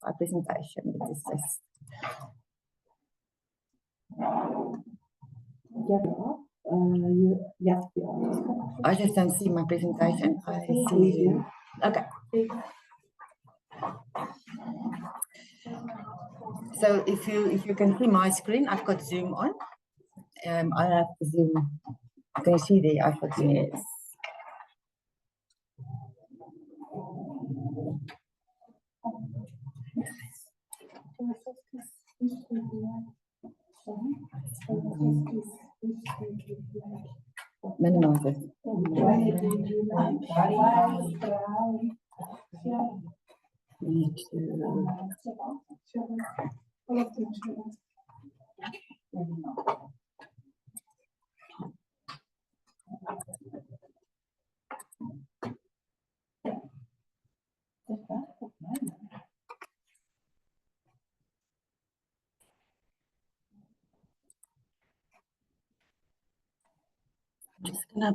our presentation. This is just... I just don't see my presentation. I see you. Okay. So if you can see my screen, I've got Zoom on. I have Zoom. Can you see there? I've got Zoom. Yes. Minimize it. Need to... Just gonna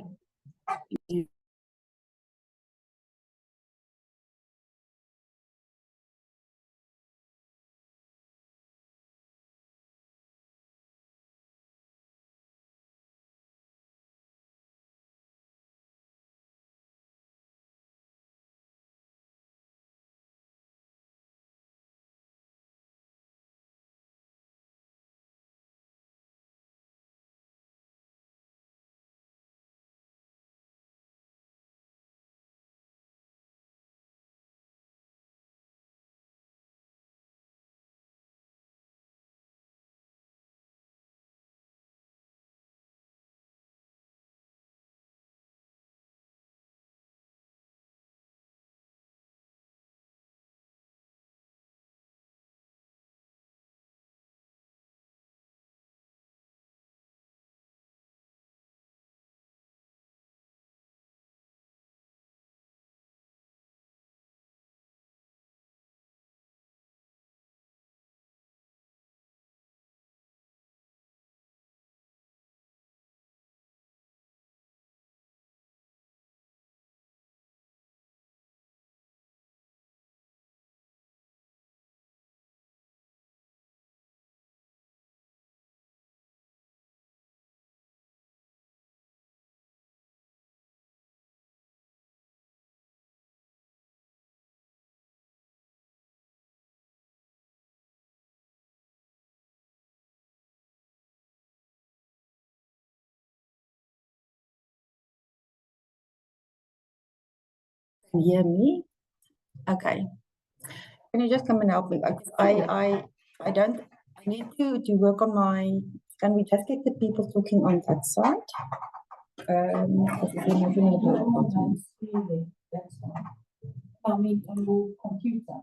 can hear me? Okay. Can you just come and help me? I don't, I need to work on my, can we just get the people talking on that side? Because if you're not doing it, that's fine. Tell me on your computer.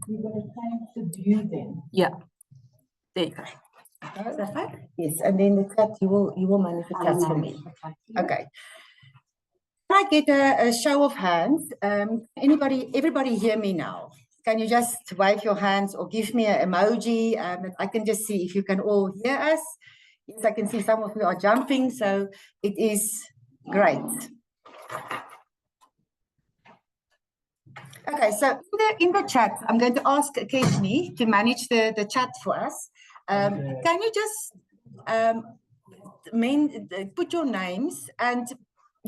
You're going to change the view then. Yeah. There you go. Is that fine? Yes, and then the chat you will manage the chat for me. Okay. Can I get a show of hands? Everybody hear me now? Can you just wave your hands or give me an emoji? I can just see if you can all hear us. Yes, I can see some of you are jumping, so it is great. Okay, so in the chat, I'm going to ask Keshni to manage the chat for us. Can you just put your names and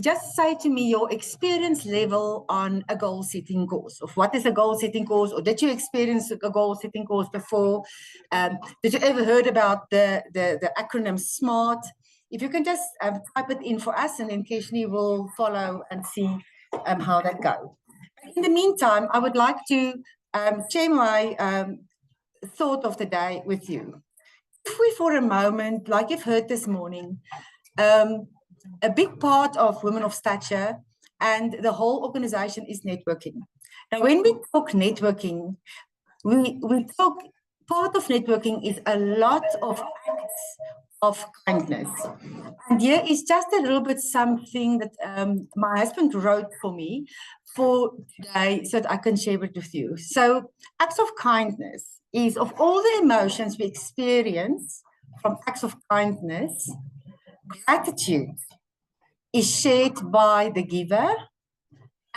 just say to me your experience level on a goal setting course, of what is a goal setting course, or did you experience a goal setting course before? Did you ever heard about the acronym SMART? If you can just type it in for us, and then Keshni will follow and see how that goes. In the meantime, I would like to share my thought of the day with you. If we for a moment, like you've heard this morning, a big part of Women of Stature and the whole organization is networking. Now, when we talk networking, we talk, part of networking is a lot of acts of kindness. And here is just a little bit something that my husband wrote for me for today so that I can share it with you. So acts of kindness is, of all the emotions we experience from acts of kindness, gratitude is shared by the giver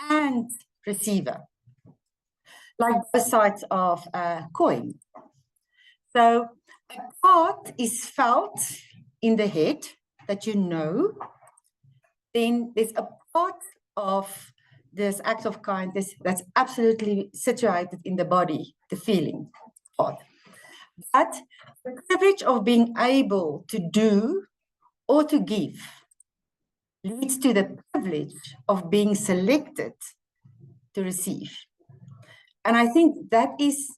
and receiver, like both sides of a coin. So a part is felt in the head that you know, then there's a part of this act of kindness that's absolutely situated in the body, the feeling part. But the privilege of being able to do or to give leads to the privilege of being selected to receive. And I think that is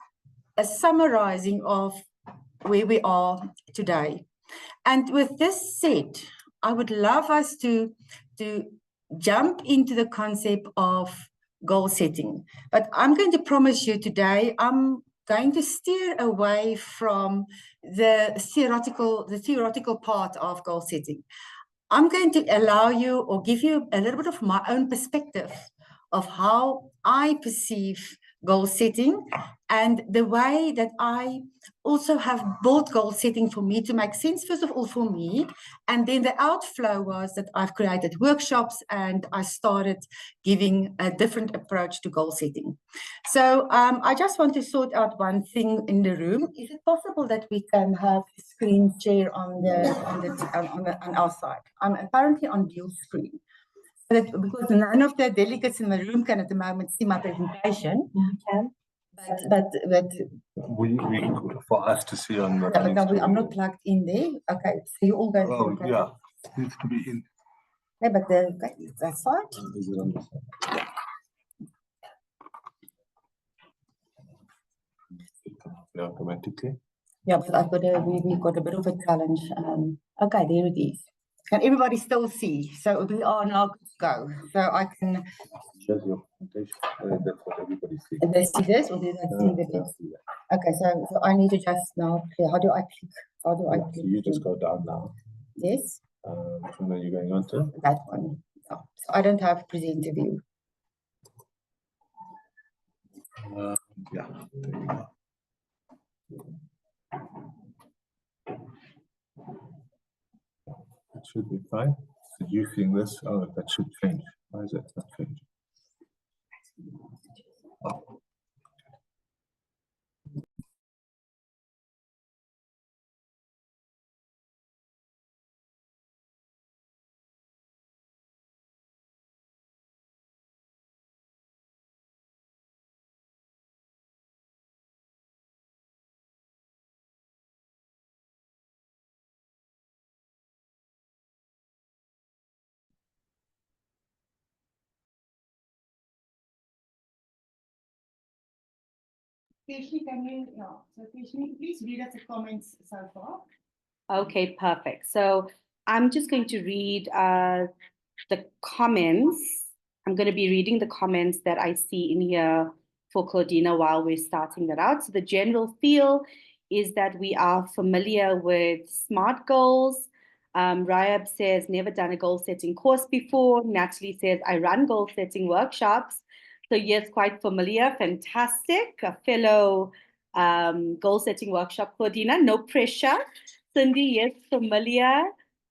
a summarizing of where we are today. And with this said, I would love us to jump into the concept of goal setting. But I'm going to promise you today, I'm going to steer away from the theoretical part of goal setting. I'm going to allow you or give you a little bit of my own perspective of how I perceive goal setting and the way that I also have built goal setting for me to make sense, first of all, for me. And then the outflow was that I've created workshops and I started giving a different approach to goal setting. So I just want to sort out one thing in the room. Is it possible that we can have a screen share on our side? I'm apparently on dual screen. Because none of the delegates in the room can at the moment see my presentation. You can. But we for us to see on the. Yeah, but no, I'm not plugged in there. Okay, so you all go. Oh, yeah, it needs to be in. Yeah, but that's fine. Is it on the side? Yeah, automatically. Yeah, but I've got we've got a bit of a challenge. Okay, there it is. Can everybody still see? So we are now good to go. So I can. Shows your presentation. That's what everybody sees. They see this, or do they see this? Okay, so I need to just now. How do I click? How do I click? So you just go down now. Yes. Which one are you going on to? That one. Yeah. So I don't have presenter view. Yeah. There you go. That should be fine. So you think this? Oh, that should change. Why is it not changing? Oh. Keshni, can you, so Keshni, please read us the comments so far. Okay, perfect. So I'm just going to read the comments. I'm going to be reading the comments that I see in here for Claudina while we're starting that out. So the general feel is that we are familiar with SMART goals. Rayab says, never done a goal setting course before. Natalie says, I run goal setting workshops. So yes, quite familiar. Fantastic. A fellow goal setting workshop, Claudina, no pressure. Cindy, yes, familiar.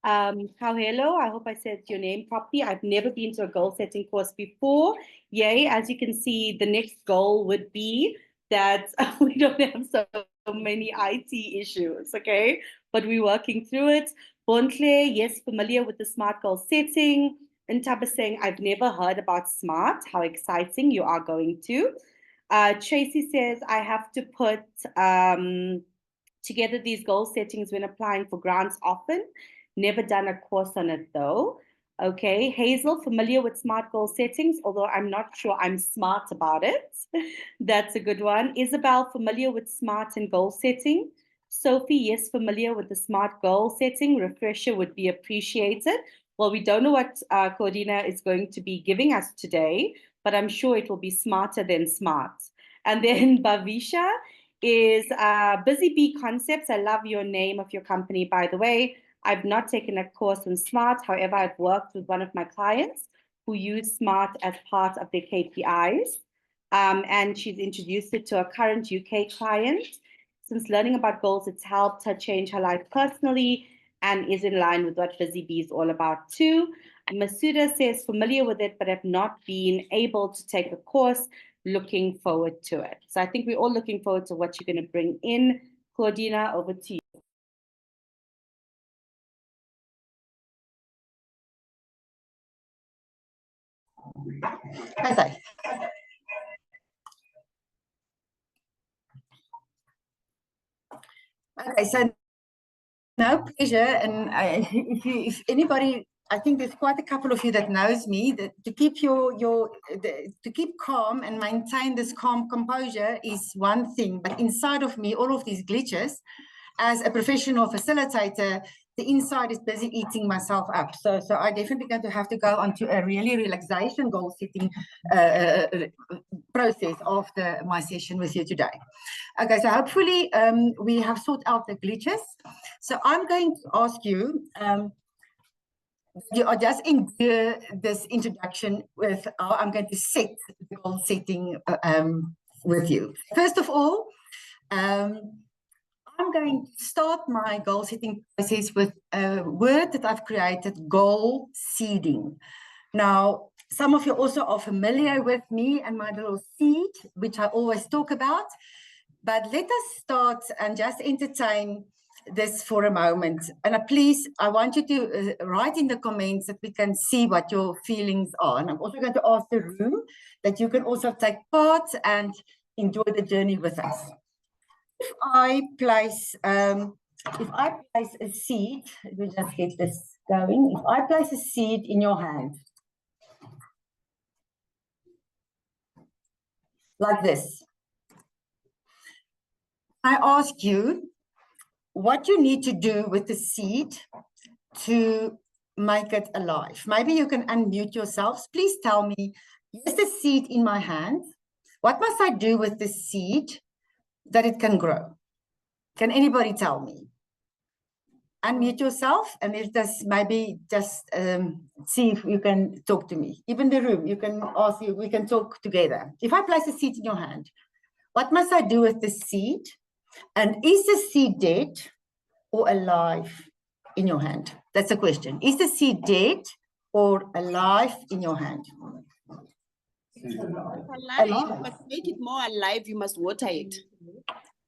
Hello, I hope I said your name properly. I've never been to a goal setting course before. Yay, as you can see, the next goal would be that we don't have so many IT issues, okay? But we're working through it. Bontle, yes, familiar with the SMART goal setting. Ntaba saying, I've never heard about SMART. How exciting, you are going to. Tracy says, I have to put together these goal settings when applying for grants often. Never done a course on it though. Okay, Hazel, familiar with SMART goal settings, although I'm not sure I'm smart about it. That's a good one. Isabel, familiar with SMART and goal setting. Sophie, yes, familiar with the SMART goal setting. Refresher would be appreciated. Well, we don't know what Claudina is going to be giving us today, but I'm sure it will be smarter than SMART. And then Bhavisha is Busy Bee Concepts. I love your name of your company, by the way. I've not taken a course on SMART. However, I've worked with one of my clients who use SMART as part of their KPIs. And she's introduced it to a current UK client. Since learning about goals, it's helped her change her life personally and is in line with what Busy Bee is all about too. Masuda says, familiar with it, but have not been able to take a course. Looking forward to it. So I think we're all looking forward to what you're going to bring in. Claudina, over to you. Okay. Okay, so no pleasure, and if anybody, I think there's quite a couple of you that knows me, that to keep to keep calm and maintain this calm composure is one thing, but inside of me, all of these glitches, as a professional facilitator, the inside is busy eating myself up. So I definitely going to have to go onto a really relaxation goal setting process after my session with you today. Okay, so hopefully we have sorted out the glitches. So I'm going to ask you, you are just endure this introduction with how I'm going to set the goal setting with you. First of all, I'm going to start my goal setting process with a word that I've created, goal seeding. Now, some of you also are familiar with me and my little seed, which I always talk about. But let us start and just entertain this for a moment. And please, I want you to write in the comments that we can see what your feelings are. And I'm also going to ask the room that you can also take part and enjoy the journey with us. If I place a seed, we just get this going. If I place a seed in your hand, like this, I ask you what you need to do with the seed to make it alive. Maybe you can unmute yourselves. Please tell me, here's the seed in my hand. What must I do with the seed that it can grow? Can anybody tell me? Unmute yourself and let us maybe just see if you can talk to me. Even the room, you can ask you, we can talk together. If I place a seed in your hand, what must I do with the seed? And is the seed dead or alive in your hand? That's the question. Is the seed dead or alive in your hand? Alive, but to make it more alive, you must water it.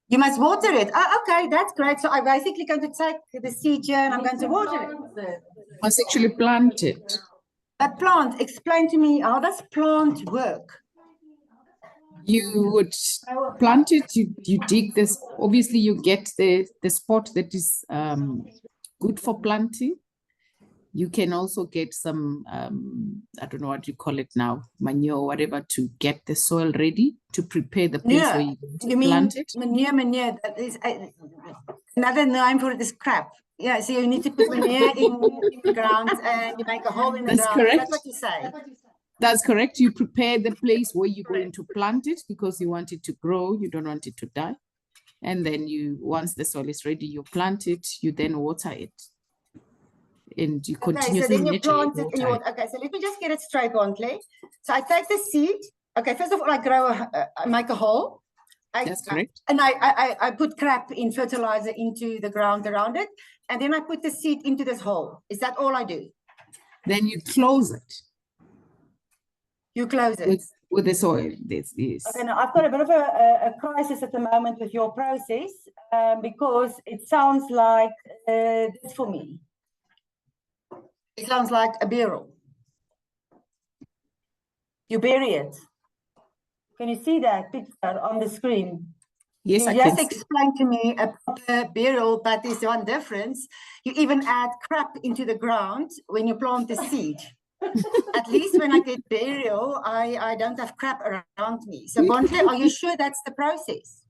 You must water it. Oh, okay, that's great. So I'm basically going to take the seed here and I'm going to water it. Must actually plant it. A plant, explain to me, how does plant work? You would plant it, you dig this, obviously you get the spot that is good for planting. You can also get some, I don't know what you call it now, manure, whatever, to get the soil ready to prepare the place where you're going to plant it. Manure, that is another name for it is crap. Yeah, so you need to put manure in the ground and you make a hole in the That's ground. correct. That's what you say. That's correct. You prepare the place where you're going to plant it because you want it to grow. You don't want it to die. And then once the soil is ready, you plant it, you then water it. And you continuously so then you plant it and water it. okay, so let me just get it straight, Bontley. So I take the seed. Okay, first of all, I make a hole. That's correct. And I put crap in fertilizer into the ground around it. And then I put the seed into this hole. Is that all I do? Then you close it. You close it? With the soil, this is. Okay, now I've got a bit of a crisis at the moment with your process because it sounds like this for me. It sounds like a barrel. You bury it. Can you see that picture on the screen? Yes, I can. You just explained to me a proper burial, but there's one difference. You even add crap into the ground when you plant the seed. At least when I get burial, I don't have crap around me. So, Bontle, are you sure that's the process?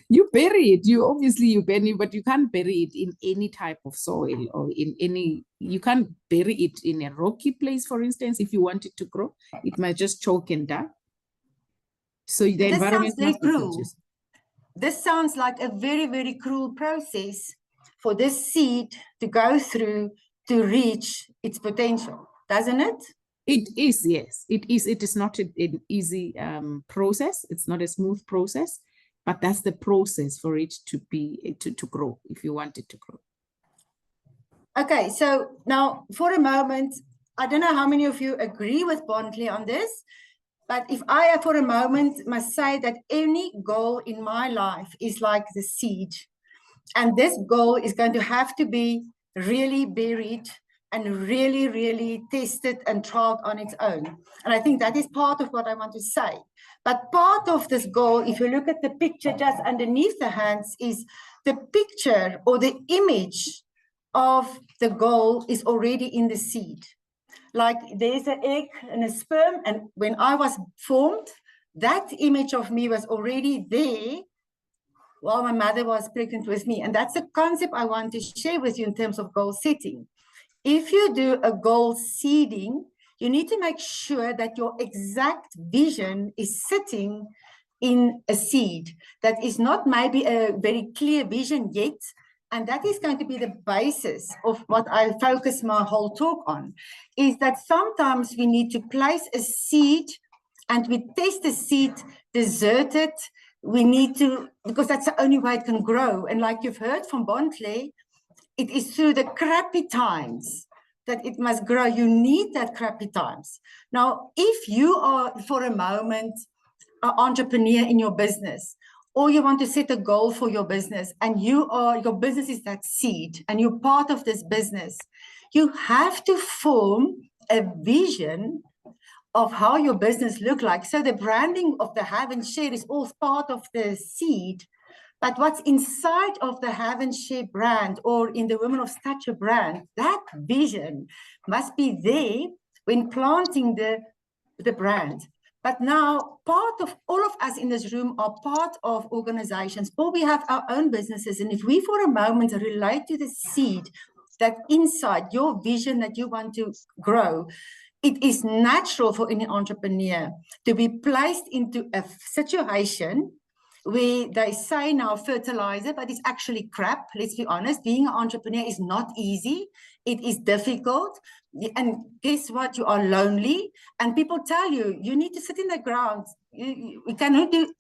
You bury it. You bury it, but you can't bury it in any type of soil or in any. You can't bury it in a rocky place, for instance. If you want it to grow, it might just choke and die. So the environment must be conducive. This sounds like a very, very cruel process for this seed to go through to reach its potential, doesn't it? It is, yes. It is. It is not an easy process. It's not a smooth process, but that's the process for it to be to grow. If you want it to grow. Okay, so now for a moment, I don't know how many of you agree with Bontley on this. But if I, for a moment, must say that any goal in my life is like the seed. And this goal is going to have to be really buried and really, really tested and trialed on its own. And I think that is part of what I want to say. But part of this goal, if you look at the picture just underneath the hands, is the picture or the image of the goal is already in the seed. Like there's an egg and a sperm, and when I was formed, that image of me was already there while my mother was pregnant with me. And that's a concept I want to share with you in terms of goal setting. If you do a goal seeding, you need to make sure that your exact vision is sitting in a seed that is not maybe a very clear vision yet. And that is going to be the basis of what I focus my whole talk on, is that sometimes we need to place a seed and we test the seed, desert it. We need to, because that's the only way it can grow. And like you've heard from Bontley, it is through the crappy times that it must grow. You need that crappy times. Now, if you are, for a moment, an entrepreneur in your business, or you want to set a goal for your business and your business is that seed and you're part of this business, you have to form a vision of how your business look like. So the branding of the Have and Share is all part of the seed, but what's inside of the Have and Share brand or in the Woman of Stature brand, that vision must be there when planting the brand. But now part of all of us in this room are part of organizations, or we have our own businesses. And if we for a moment relate to the seed that inside your vision that you want to grow, it is natural for any entrepreneur to be placed into a situation where they say now fertilizer, but it's actually crap. Let's be honest, being an entrepreneur is not easy. It is difficult. And guess what? You are lonely. And people tell you, you need to sit in the ground. We cannot do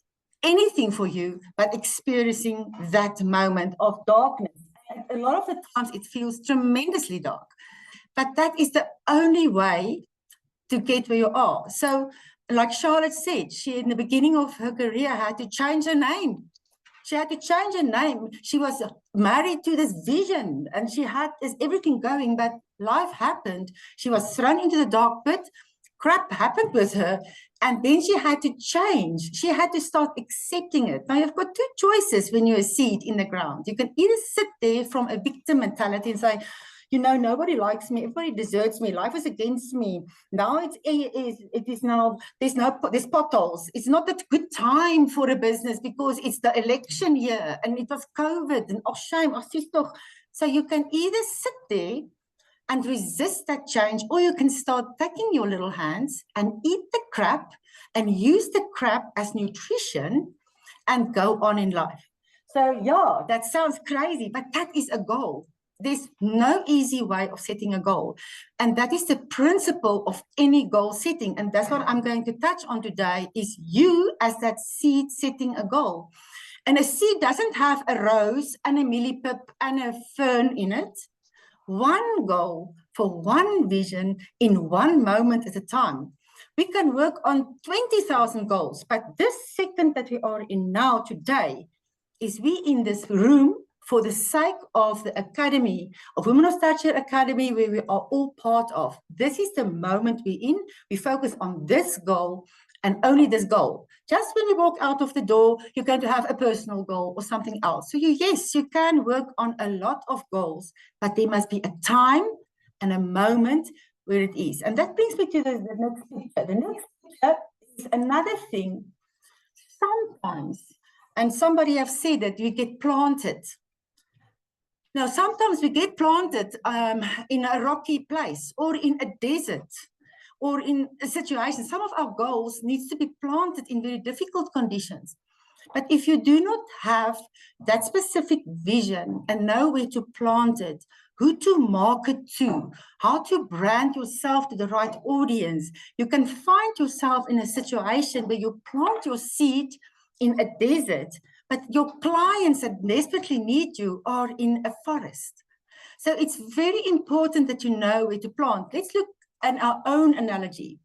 anything for you, but experiencing that moment of darkness. And a lot of the times it feels tremendously dark. But that is the only way to get where you are. So like Charlotte said, she in the beginning of her career had to change her name. She had to change her name. She was married to this vision and she had everything going, but life happened. She was thrown into the dark pit. Crap happened with her. And then she had to change. She had to start accepting it. Now you've got two choices when you're a seed in the ground. You can either sit there from a victim mentality and say, You know, nobody likes me. Everybody deserts me. Life is against me. Now it is now, there's potholes. It's not a good time for a business because it's the election year and it was COVID and oh shame, oh sister. So you can either sit there and resist that change, or you can start taking your little hands and eat the crap and use the crap as nutrition and go on in life. So yeah, that sounds crazy, but that is a goal. There's no easy way of setting a goal. And that is the principle of any goal setting. And that's what I'm going to touch on today, is you as that seed setting a goal. And a seed doesn't have a rose and a millipip and a fern in it. One goal for one vision in one moment at a time. We can work on 20,000 goals, but this second that we are in now today is we in this room for the sake of the Academy, of Women of Stature Academy, where we are all part of. This is the moment we're in. We focus on this goal and only this goal. Just when you walk out of the door, you're going to have a personal goal or something else. So yes, you can work on a lot of goals, but there must be a time and a moment where it is. And that brings me to the next picture. The next picture is another thing. Sometimes, and somebody have said that we get planted. Now, sometimes we get planted in a rocky place or in a desert or in a situation. Some of our goals needs to be planted in very difficult conditions. But if you do not have that specific vision and know where to plant it, who to market to, how to brand yourself to the right audience, you can find yourself in a situation where you plant your seed in a desert, but your clients that desperately need you are in a forest. So it's very important that you know where to plant. Let's look at our own analogy.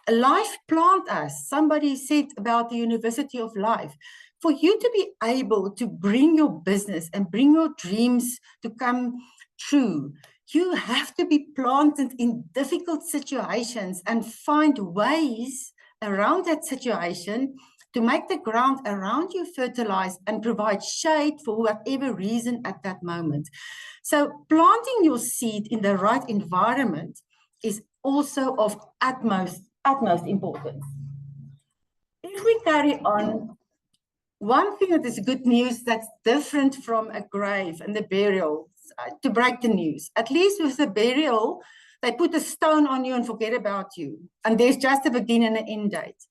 A life plant us. Somebody said about the University of Life. For you to be able to bring your business and bring your dreams to come true, you have to be planted in difficult situations and find ways around that situation to make the ground around you fertilized and provide shade for whatever reason at that moment. So planting your seed in the right environment is also of utmost importance. If we carry on, one thing that is good news that's different from a grave and the burial, to break the news, at least with the burial, they put a stone on you and forget about you. And there's just a beginning and an end date.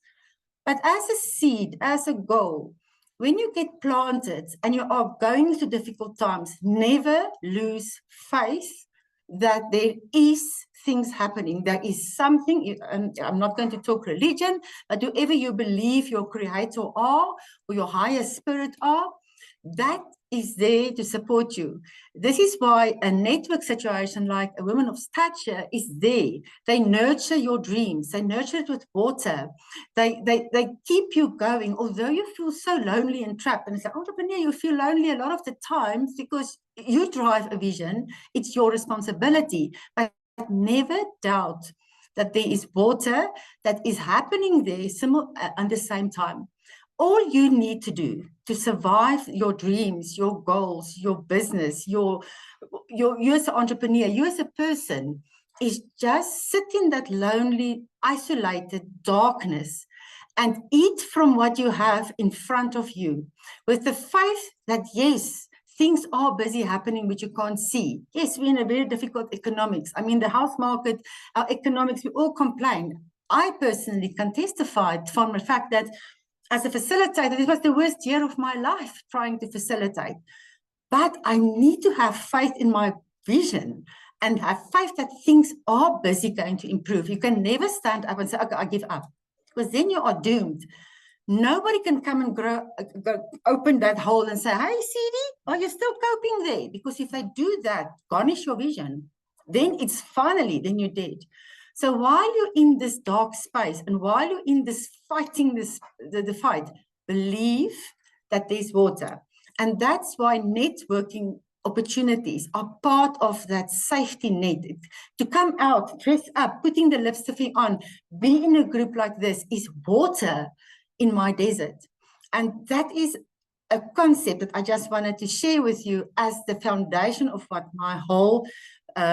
But as a seed, as a goal, when you get planted and you are going through difficult times, never lose faith that there is things happening. There is something, and I'm not going to talk religion, but whoever you believe your creator are or your higher spirit are, that is there to support you. This is why a network situation like a Woman of Stature is there. They nurture your dreams. They nurture it with water. They keep you going, although you feel so lonely and trapped. And as an entrepreneur, you feel lonely a lot of the times because you drive a vision. It's your responsibility. But never doubt that there is water that is happening there at the same time. All you need to do to survive your dreams, your goals, your business, you as an entrepreneur, you as a person, is just sit in that lonely, isolated darkness and eat from what you have in front of you with the faith that, yes, things are busy happening, which you can't see. Yes, we're in a very difficult economics. I mean, the house market, our economics, we all complain. I personally can testify from the fact that as a facilitator, this was the worst year of my life trying to facilitate. But I need to have faith in my vision and have faith that things are busy going to improve. You can never stand up and say, okay, I give up, because then you are doomed. Nobody can come and open that hole and say, hey, CD, are you still coping there? Because if they do that, garnish your vision, then it's finally, then you're dead. So while you're in this dark space and while you're in this fighting the fight, believe that there's water. And that's why networking opportunities are part of that safety net. To come out, dress up, putting the lipstick on, be in a group like this is water in my desert. And that is a concept that I just wanted to share with you as the foundation of what my whole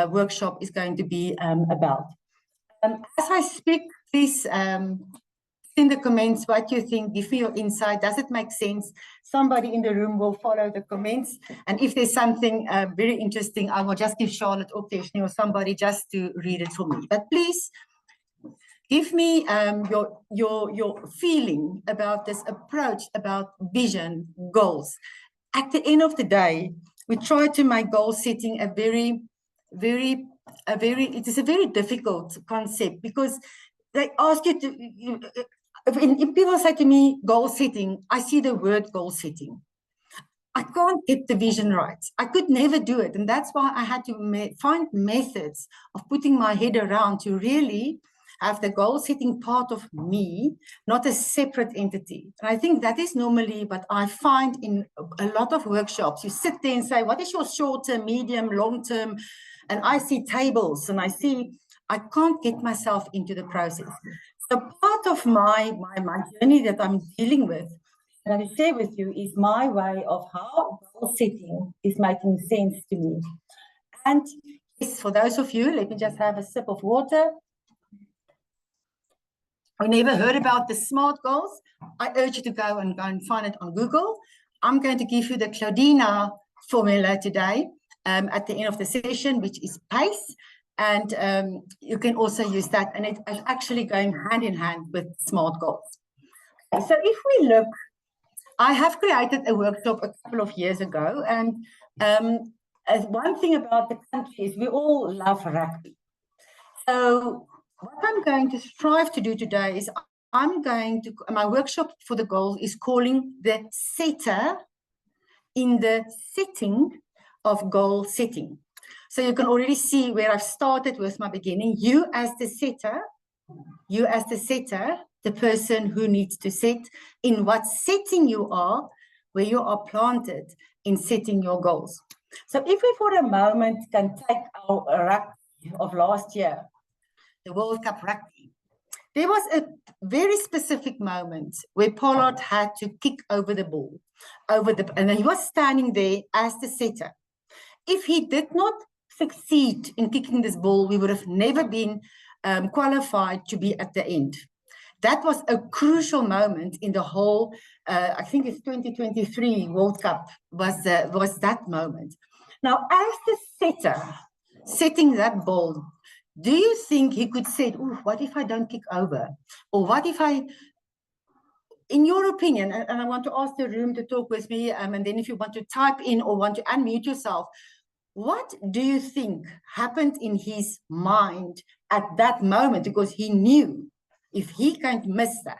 workshop is going to be about. As I speak, please in the comments what you think, give me your insight. Does it make sense? Somebody in the room will follow the comments. And if there's something very interesting, I will just give Charlotte or Teshni or somebody just to read it for me. But please give me your feeling about this approach, about vision, goals. At the end of the day, we try to make goal setting it is a very difficult concept, because they ask you to, if people say to me goal setting, I see the word goal setting. I can't get the vision right. I could never do it. And that's why I had to find methods of putting my head around to really have the goal setting part of me, not a separate entity. And I think that is normally what I find in a lot of workshops. You sit there and say, what is your short term, medium, long term? And I see tables and I can't get myself into the process. So part of my journey that I'm dealing with, and I will share with you, is my way of how goal setting is making sense to me. And yes, for those of you, let me just have a sip of water. I never heard about the SMART goals. I urge you to go and find it on Google. I'm going to give you the Claudina formula today at the end of the session, which is PACE. And you can also use that, and it's actually going hand in hand with SMART goals. Okay, so if we look, I have created a workshop a couple of years ago, and one thing about the country is we all love rugby. So what I'm going to strive to do today is my workshop for the goal is calling the setter in the setting of goal setting. So you can already see where I've started with my beginning. You as the setter, the person who needs to set, in what setting you are, where you are planted in setting your goals. So if we for a moment can take our rugby of last year, the World Cup rugby, there was a very specific moment where Pollard had to kick over the ball, and he was standing there as the setter. If he did not succeed in kicking this ball, we would have never been qualified to be at the end. That was a crucial moment in the whole, I think it's 2023 World Cup was that moment. Now, as the setter, setting that ball, do you think he could say, oh, what if I don't kick over? Or what if in your opinion, and I want to ask the room to talk with me, and then if you want to type in or want to unmute yourself, what do you think happened in his mind at that moment? Because he knew if he can't miss that,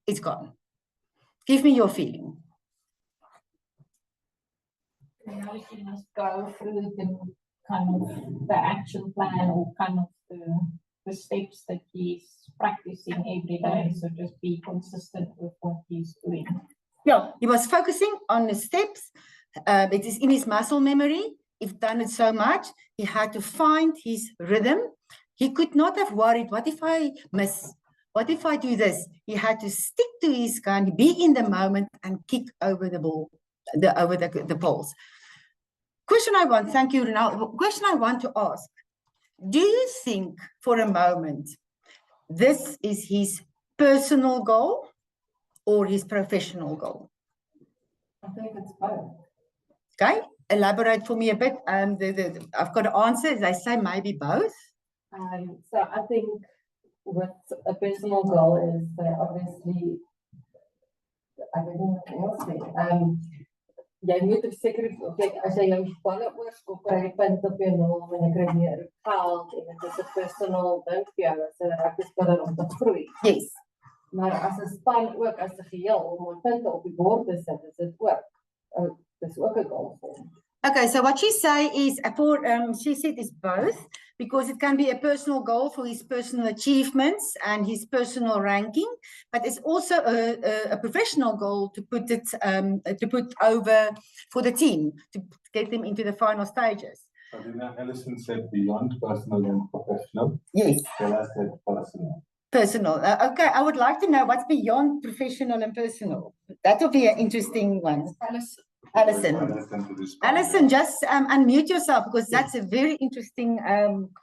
it's gone. Give me your feeling. He must go through the kind of the action plan, or kind of the steps that he's practicing every day. So just be consistent with what he's doing. Yeah, he was focusing on the steps. It is in his muscle memory. He's done it so much, he had to find his rhythm. He could not have worried, what if I miss? What if I do this? He had to stick to his gun, be in the moment, and kick over the ball, over the poles. Thank you, Ronald. Question I want to ask, do you think for a moment this is his personal goal or his professional goal? I think it's both. Okay, elaborate for me a bit. I've got to answer. They say maybe both. So I think with a personal goal is obviously, I don't know what else say. Jy moet seker as jy jou spanne oorskop kry jy punt op jou naam en jy kry meer geld en dit is 'n personal ding vir jou as 'n rakkespanner om te groei. Yes. Maar as 'n span ook as 'n geheel om punte op die bord te sit, is dit ook 'n goal vir hom. Okay, so what she say is, she said it's both, because it can be a personal goal for his personal achievements and his personal ranking, but it's also a professional goal to put over for the team, to get them into the final stages. So Alison said beyond personal and professional. Yes. Stella said personal. Personal. Okay, I would like to know what's beyond professional and personal. That would be an interesting one. Alison. Alison, just unmute yourself because that's a very interesting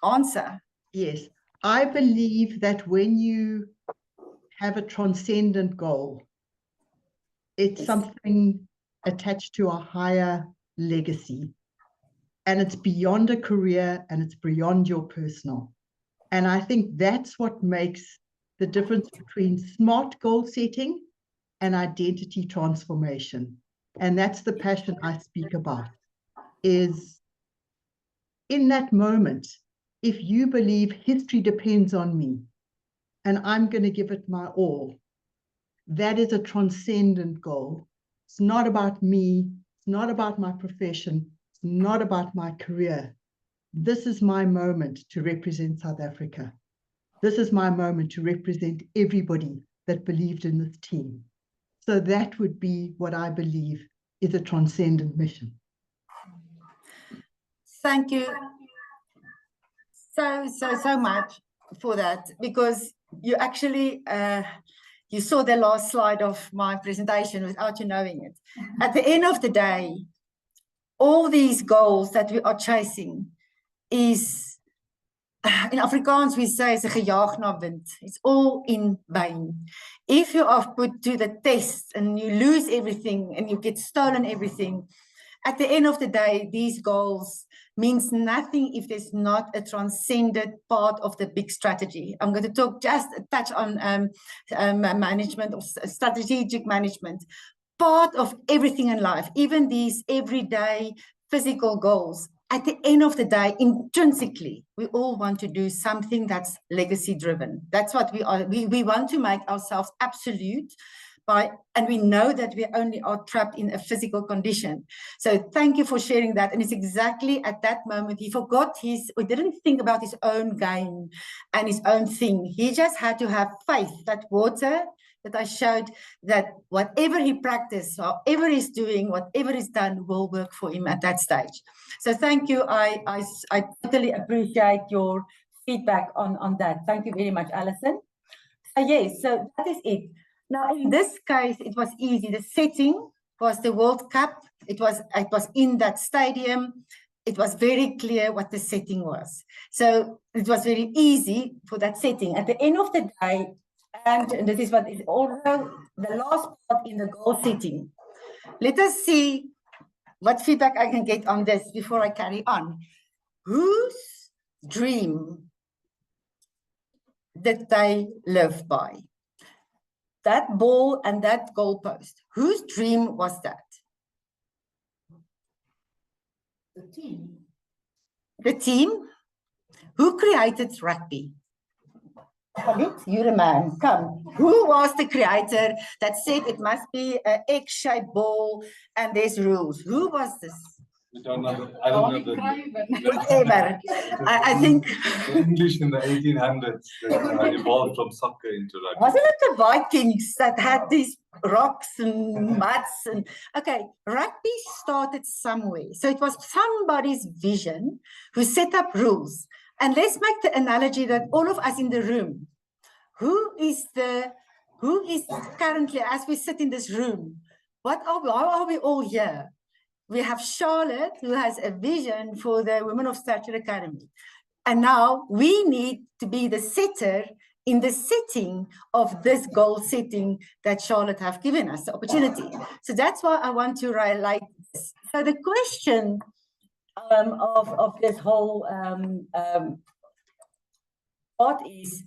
answer. Yes, I believe that when you have a transcendent goal, it's something attached to a higher legacy. And it's beyond a career and it's beyond your personal. And I think that's what makes the difference between smart goal setting and identity transformation. And that's the passion I speak about, is in that moment, if you believe history depends on me and I'm going to give it my all, that is a transcendent goal. It's not about me. It's not about my profession. It's not about my career. This is my moment to represent South Africa. This is my moment to represent everybody that believed in this team. So that would be what I believe is a transcendent mission. Thank you so much for that, because you actually you saw the last slide of my presentation without you knowing it. At the end of the day, all these goals that we are chasing is, in Afrikaans we say, is 'n gejaag na wind. It's all in vain. If you are put to the test and you lose everything and you get stolen everything, at the end of the day, these goals means nothing if there's not a transcended part of the big strategy. I'm going to talk just a touch on management or strategic management. Part of everything in life, even these everyday physical goals, at the end of the day, intrinsically, we all want to do something that's legacy driven. That's what we are. We want to make ourselves absolute and we know that we only are trapped in a physical condition. So thank you for sharing that. And it's exactly at that moment, he forgot or didn't think about his own gain and his own thing. He just had to have faith that water that I showed, that whatever he practiced, however he's doing, whatever is done will work for him at that stage. So thank you. I totally appreciate your feedback on that. Thank you very much, Alison. Yes, so that is it. Now, in this case, it was easy. The setting was the World Cup. It was in that stadium. It was very clear what the setting was. So it was very easy for that setting. At the end of the day, and this is what is also the last part in the goal setting. Let us see what feedback I can get on this before I carry on. Whose dream did they live by? That ball and that goalpost, whose dream was that? The team. The team? Who created rugby? You're a man, come. Who was the creator that said it must be an egg-shaped ball and there's rules? Who was this? I don't know the Whatever. I think the English in the 1800s that evolved from soccer into rugby. Wasn't it the Vikings that had these rocks and muds? And okay, rugby started somewhere. So it was somebody's vision who set up rules. And let's make the analogy that all of us in the room, who is currently, as we sit in this room, how are we all here? We have Charlotte, who has a vision for the Women of Stature Academy. And now we need to be the setter in the setting of this goal setting that Charlotte have given us, the opportunity. So that's why I want to highlight this. So the question of this whole part is,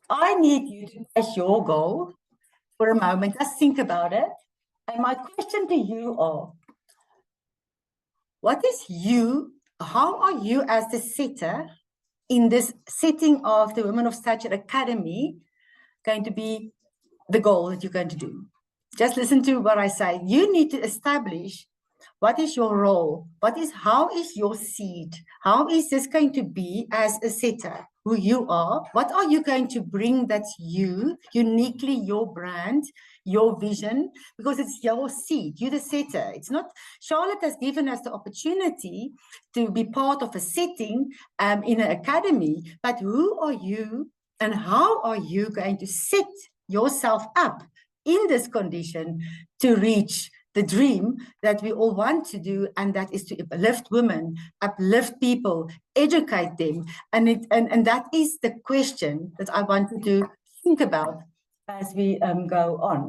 I need you to place your goal for a moment. Just think about it. And my question to you are, how are you as the setter in this setting of the Women of Stature Academy going to be the goal that you're going to do? Just listen to what I say. You need to establish what is your role? How is your seed? How is this going to be as a setter? Who you are? What are you going to bring that's you, uniquely your brand, your vision? Because it's your seed, you're the setter. It's not, Charlotte has given us the opportunity to be part of a setting in an academy, but who are you and how are you going to set yourself up in this condition to reach the dream that we all want to do, and that is to uplift women, uplift people, educate them. And that is the question that I want you to think about as we go on.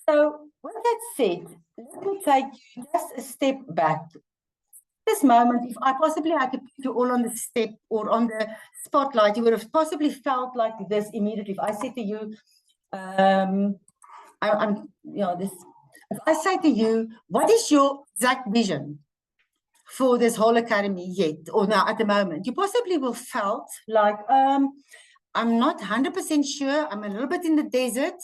So with that said, let me take you just a step back. This moment, if I possibly had to put you all on the step or on the spotlight, you would have possibly felt like this immediately. If I said to you, if I say to you, what is your exact vision for this whole academy yet, or now at the moment? You possibly will felt like, I'm not 100% sure. I'm a little bit in the desert.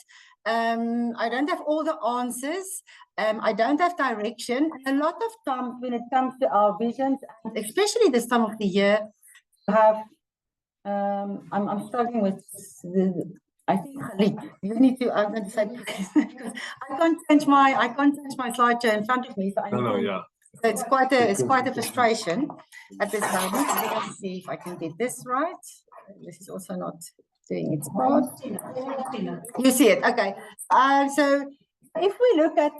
I don't have all the answers. I don't have direction. And a lot of times when it comes to our visions, and especially this time of the year, you have, I'm struggling with I think Khalid, you need to, I'm going to say, because I can't change my slideshow in front of me. So so it's quite a frustration at this moment. Let's see if I can get this right. This is also not doing its part. You see it, okay. So if we look at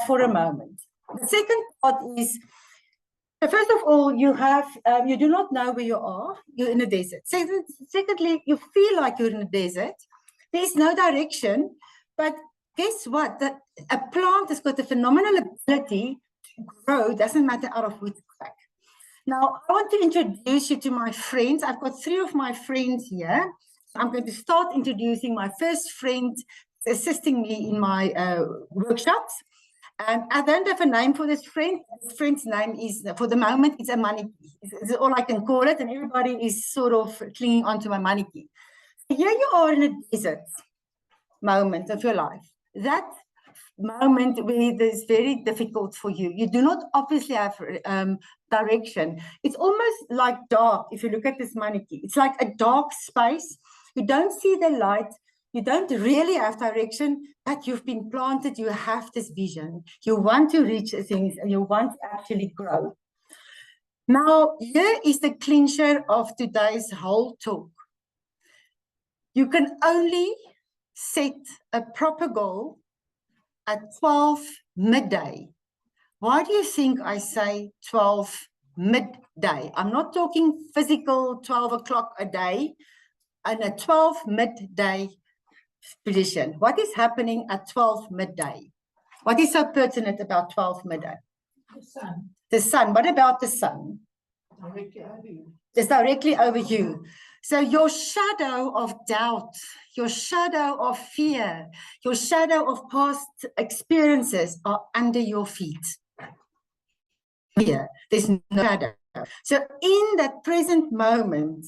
for a moment, the second part is, so first of all, you have you do not know where you are. You're in a desert. Secondly, you feel like you're in a desert. There's no direction, but guess what? A plant has got a phenomenal ability to grow. Doesn't matter out of which crack. Now, I want to introduce you to my friends. I've got 3 of my friends here. I'm going to start introducing my first friend assisting me in my workshops. And I don't have a name for this friend. This friend's name is, for the moment, it's a maniki. It's all I can call it, and everybody is sort of clinging onto my maniki. Here you are in a desert moment of your life. That moment where it is very difficult for you. You do not obviously have direction. It's almost like dark. If you look at this maniki, it's like a dark space. You don't see the light. You don't really have direction, but you've been planted. You have this vision. You want to reach things and you want to actually grow. Now, here is the clincher of today's whole talk. You can only set a proper goal at 12 midday. Why do you think I say 12 midday? I'm not talking physical 12 o'clock a day, and a 12 midday position. What is happening at 12 midday? What is so pertinent about 12 midday? The sun. The sun. What about the sun? Directly over you. It's directly over you. So your shadow of doubt, your shadow of fear, your shadow of past experiences are under your feet. Here, there's no shadow. So in that present moment,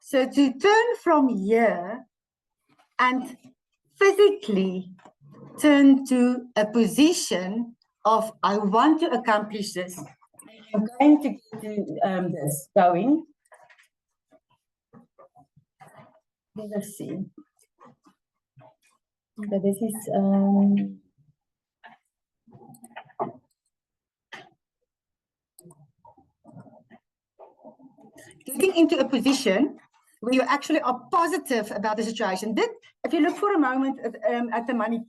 so to turn from here and physically turn to a position of, I want to accomplish this. I'm going to get this going. Let's see. So this is getting into a position where you actually are positive about the situation. If you look for a moment at the money,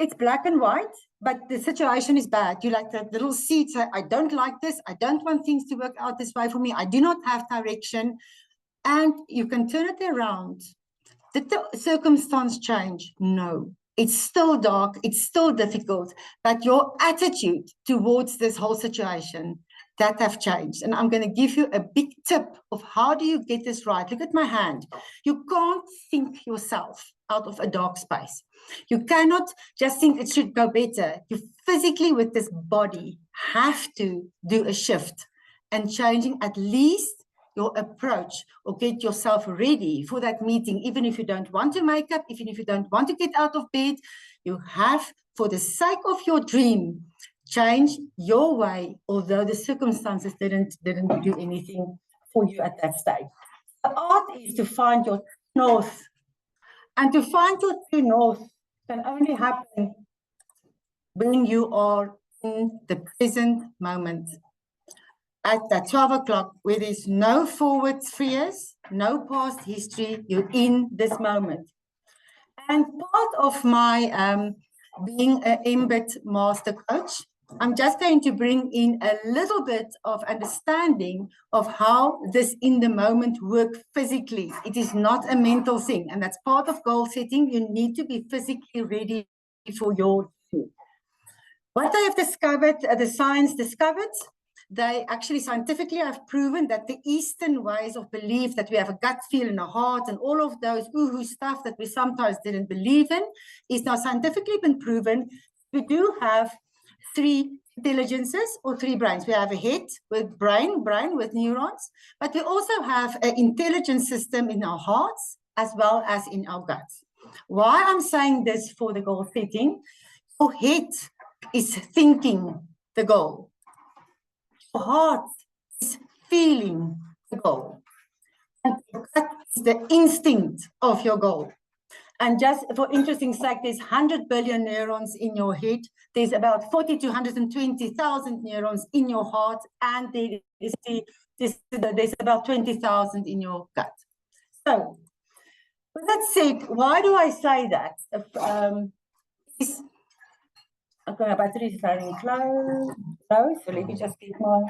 it's black and white, but the situation is bad. You like that little seed, say, I don't like this. I don't want things to work out this way for me. I do not have direction. And you can turn it around. Did the circumstance change? No. It's still dark. It's still difficult. But your attitude towards this whole situation, that have changed. And I'm going to give you a big tip of how do you get this right. Look at my hand. You can't think yourself out of a dark space. You cannot just think it should go better. You physically, with this body, have to do a shift and changing at least your approach, or get yourself ready for that meeting. Even if you don't want to make up, even if you don't want to get out of bed, you have, for the sake of your dream, change your way, although the circumstances didn't do anything for you at that stage. The art is to find your north. And to find your true north can only happen when you are in the present moment. At that 12 o'clock, where there's no forward fears, no past history, you're in this moment. And part of my being an embed master coach, I'm just going to bring in a little bit of understanding of how this in the moment work physically. It is not a mental thing, and that's part of goal setting. You need to be physically ready for your journey. What they have discovered, the science discovered, they actually scientifically have proven that the Eastern ways of belief, that we have a gut feel and a heart and all of those ooh stuff that we sometimes didn't believe in, is now scientifically been proven. We do have 3 intelligences or 3 brains. We have a head with brain with neurons, but we also have an intelligence system in our hearts as well as in our guts. Why I'm saying this for the goal setting, your head is thinking the goal. Your heart is feeling the goal. And that is the instinct of your goal. And just for interesting sake, there's 100 billion neurons in your head. There's about 40 to 120,000 neurons in your heart. And there's about 20,000 in your gut. So, with that said, why do I say that? Okay, my battery is running low, so let me just keep my...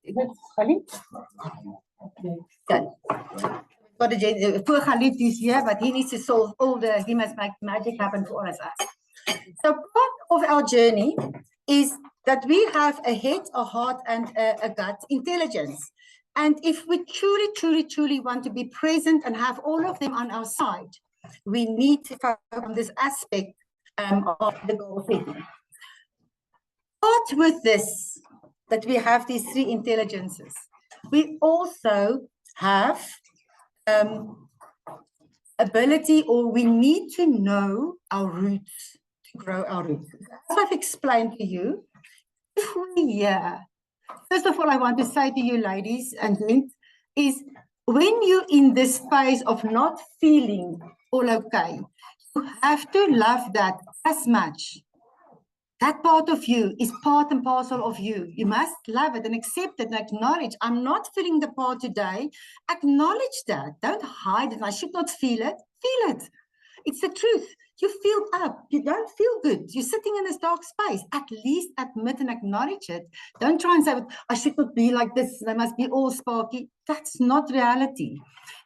Is it Khalid? Okay. Got a poor Khalid is here, but he needs to solve he must make magic happen for all of us. So part of our journey is that we have a head, a heart, and a gut intelligence. And if we truly want to be present and have all of them on our side, we need to focus on this aspect of the goal setting. Part with this, that we have these 3 intelligences. We also have ability, or we need to know our roots, to grow our roots. As I've explained to you, if we first of all, I want to say to you, ladies and gents, is when you're in this phase of not feeling all okay, you have to love that as much. That part of you is part and parcel of you. You must love it and accept it and acknowledge, I'm not feeling the part today. Acknowledge that. Don't hide it. I should not feel it. Feel it. It's the truth. You feel up. You don't feel good. You're sitting in this dark space. At least admit and acknowledge it. Don't try and say, I should not be like this. They must be all sparky. That's not reality.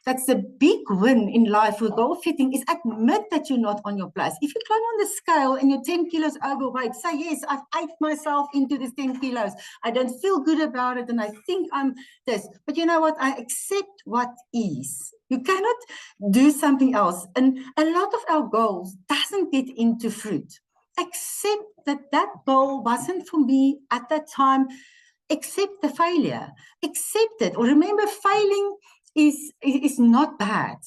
That's the big win in life with goal setting, is admit that you're not on your place. If you climb on the scale and you're 10 kilos overweight, say, yes, I've ate myself into this 10 kilos. I don't feel good about it and I think I'm this. But you know what? I accept what is. You cannot do something else. And a lot of our goals doesn't get into fruit. Accept that that goal wasn't for me at that time. Accept the failure. Accept it. Or remember, failing is not bad.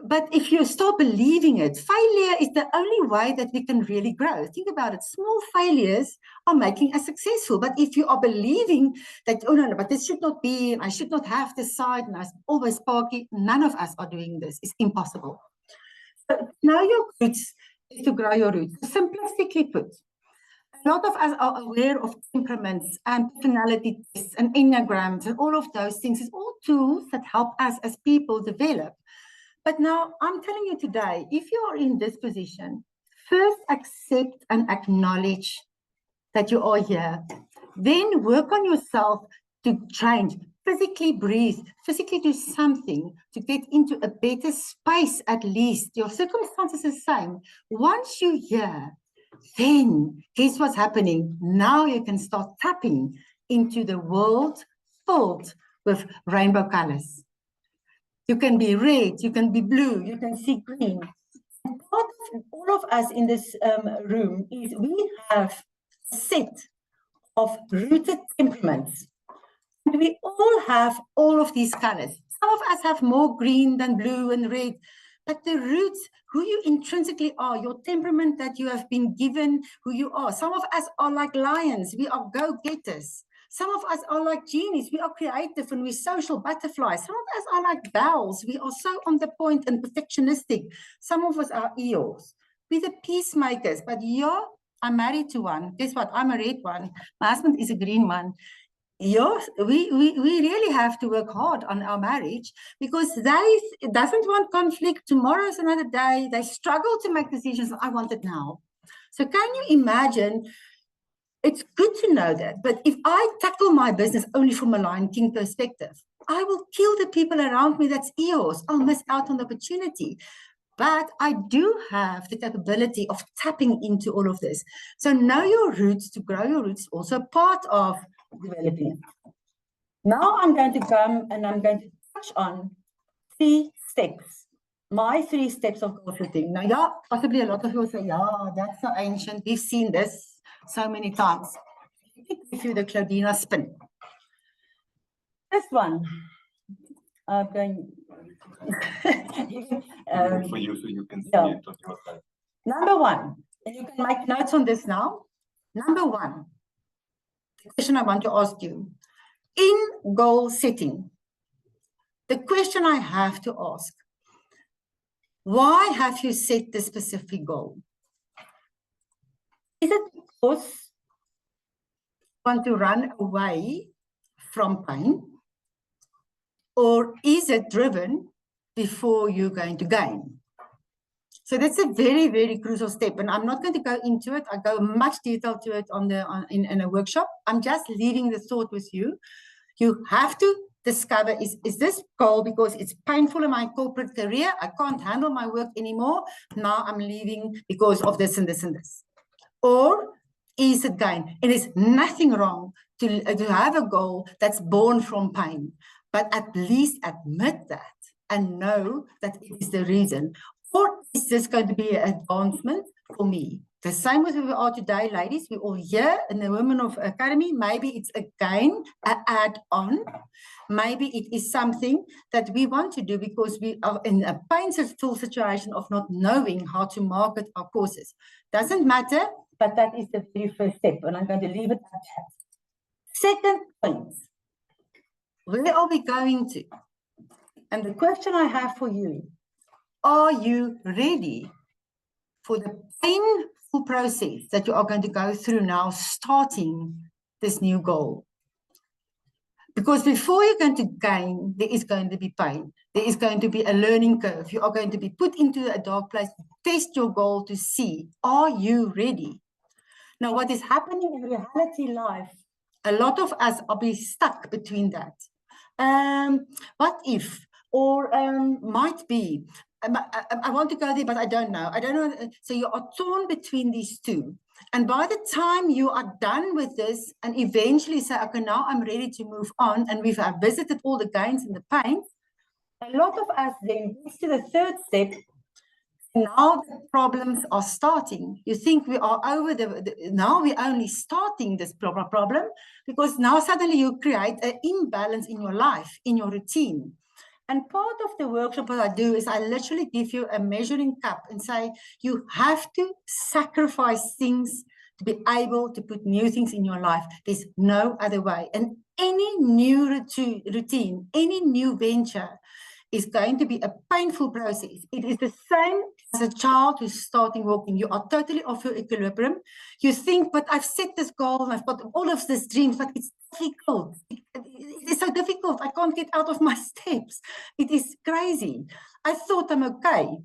But if you start believing it, failure is the only way that we can really grow. Think about it. Small failures are making us successful. But if you are believing that, oh, no, but this should not be, and I should not have this side, and I'm always sparky, none of us are doing this. It's impossible. So now your roots is to grow your roots. Simplistically put, a lot of us are aware of temperaments and personality tests and enneagrams and all of those things. It's all tools that help us as people develop. But now I'm telling you today, if you are in this position, first accept and acknowledge that you are here. Then work on yourself to change. Physically breathe, physically do something to get into a better space at least. Your circumstances are the same. Once you're here, then guess what's happening? Now you can start tapping into the world filled with rainbow colors. You can be red, you can be blue, you can see green. And part of all of us in this room is we have a set of rooted temperaments. And we all have all of these colors. Some of us have more green than blue and red. But the roots, who you intrinsically are, your temperament that you have been given, who you are. Some of us are like lions. We are go-getters. Some of us are like genies. We are creative and we're social butterflies. Some of us are like bells. We are so on the point and perfectionistic. Some of us are eels. We're the peacemakers. But I'm married to one. Guess what? I'm a red one. My husband is a green one. yes, we really have to work hard on our marriage because they doesn't want conflict. Tomorrow's another day. They struggle to make decisions. I want it now. So can you imagine? It's good to know that. But if I tackle my business only from a Lion King perspective, I will kill the people around me. That's EOS. I'll miss out on the opportunity. But I do have the capability of tapping into all of this. So know your roots, to grow your roots, also part of developing. Now I'm going to come and I'm going to touch on 3 steps. My 3 steps of goal setting. Now, yeah, possibly a lot of people say, yeah, that's so ancient. We've seen this so many times. Give you the Claudina spin. This one. I'm going. For you, so you can see yeah. it on your side. Number 1, and you can make notes on this now. Number 1, the question I want to ask you. In goal setting, the question I have to ask, why have you set this specific goal? Is it because you want to run away from pain? Or is it driven before you're going to gain? So that's a very, very crucial step. And I'm not going to go into it. I go much detail to it in a workshop. I'm just leaving the thought with you. You have to discover, is this goal because it's painful in my corporate career? I can't handle my work anymore. Now I'm leaving because of this and this and this. Or is it gain? And there's nothing wrong to have a goal that's born from pain. But at least admit that and know that it is the reason. Or is this going to be an advancement for me? The same as we are today, ladies. We're all here in the Women of Academy. Maybe it's again an add-on. Maybe it is something that we want to do because we are in a painful situation of not knowing how to market our courses. Doesn't matter, but that is the very first step. And I'm going to leave it at that. Second point. Where are we going to? And the question I have for you, are you ready for the painful process that you are going to go through now, starting this new goal? Because before you're going to gain, there is going to be pain. There is going to be a learning curve. You are going to be put into a dark place. Test your goal to see, are you ready? Now, what is happening in reality life, a lot of us are being stuck between that. What if, or might be, I want to go there, but I don't know. I don't know. So you are torn between these two. And by the time you are done with this and eventually say, okay, now I'm ready to move on, and we've visited all the gains and the pains, a lot of us then gets to the third step. Now the problems are starting. You think we are over now we're only starting this problem because now suddenly you create an imbalance in your life, in your routine. And part of the workshop that I do is I literally give you a measuring cup and say, you have to sacrifice things to be able to put new things in your life. There's no other way. And any new routine, any new venture is going to be a painful process. It is the same as a child who's starting walking. You are totally off your equilibrium. You think, but I've set this goal and I've got all of these dreams, but it's difficult. It is so difficult. I can't get out of my steps. It is crazy. I thought I'm okay.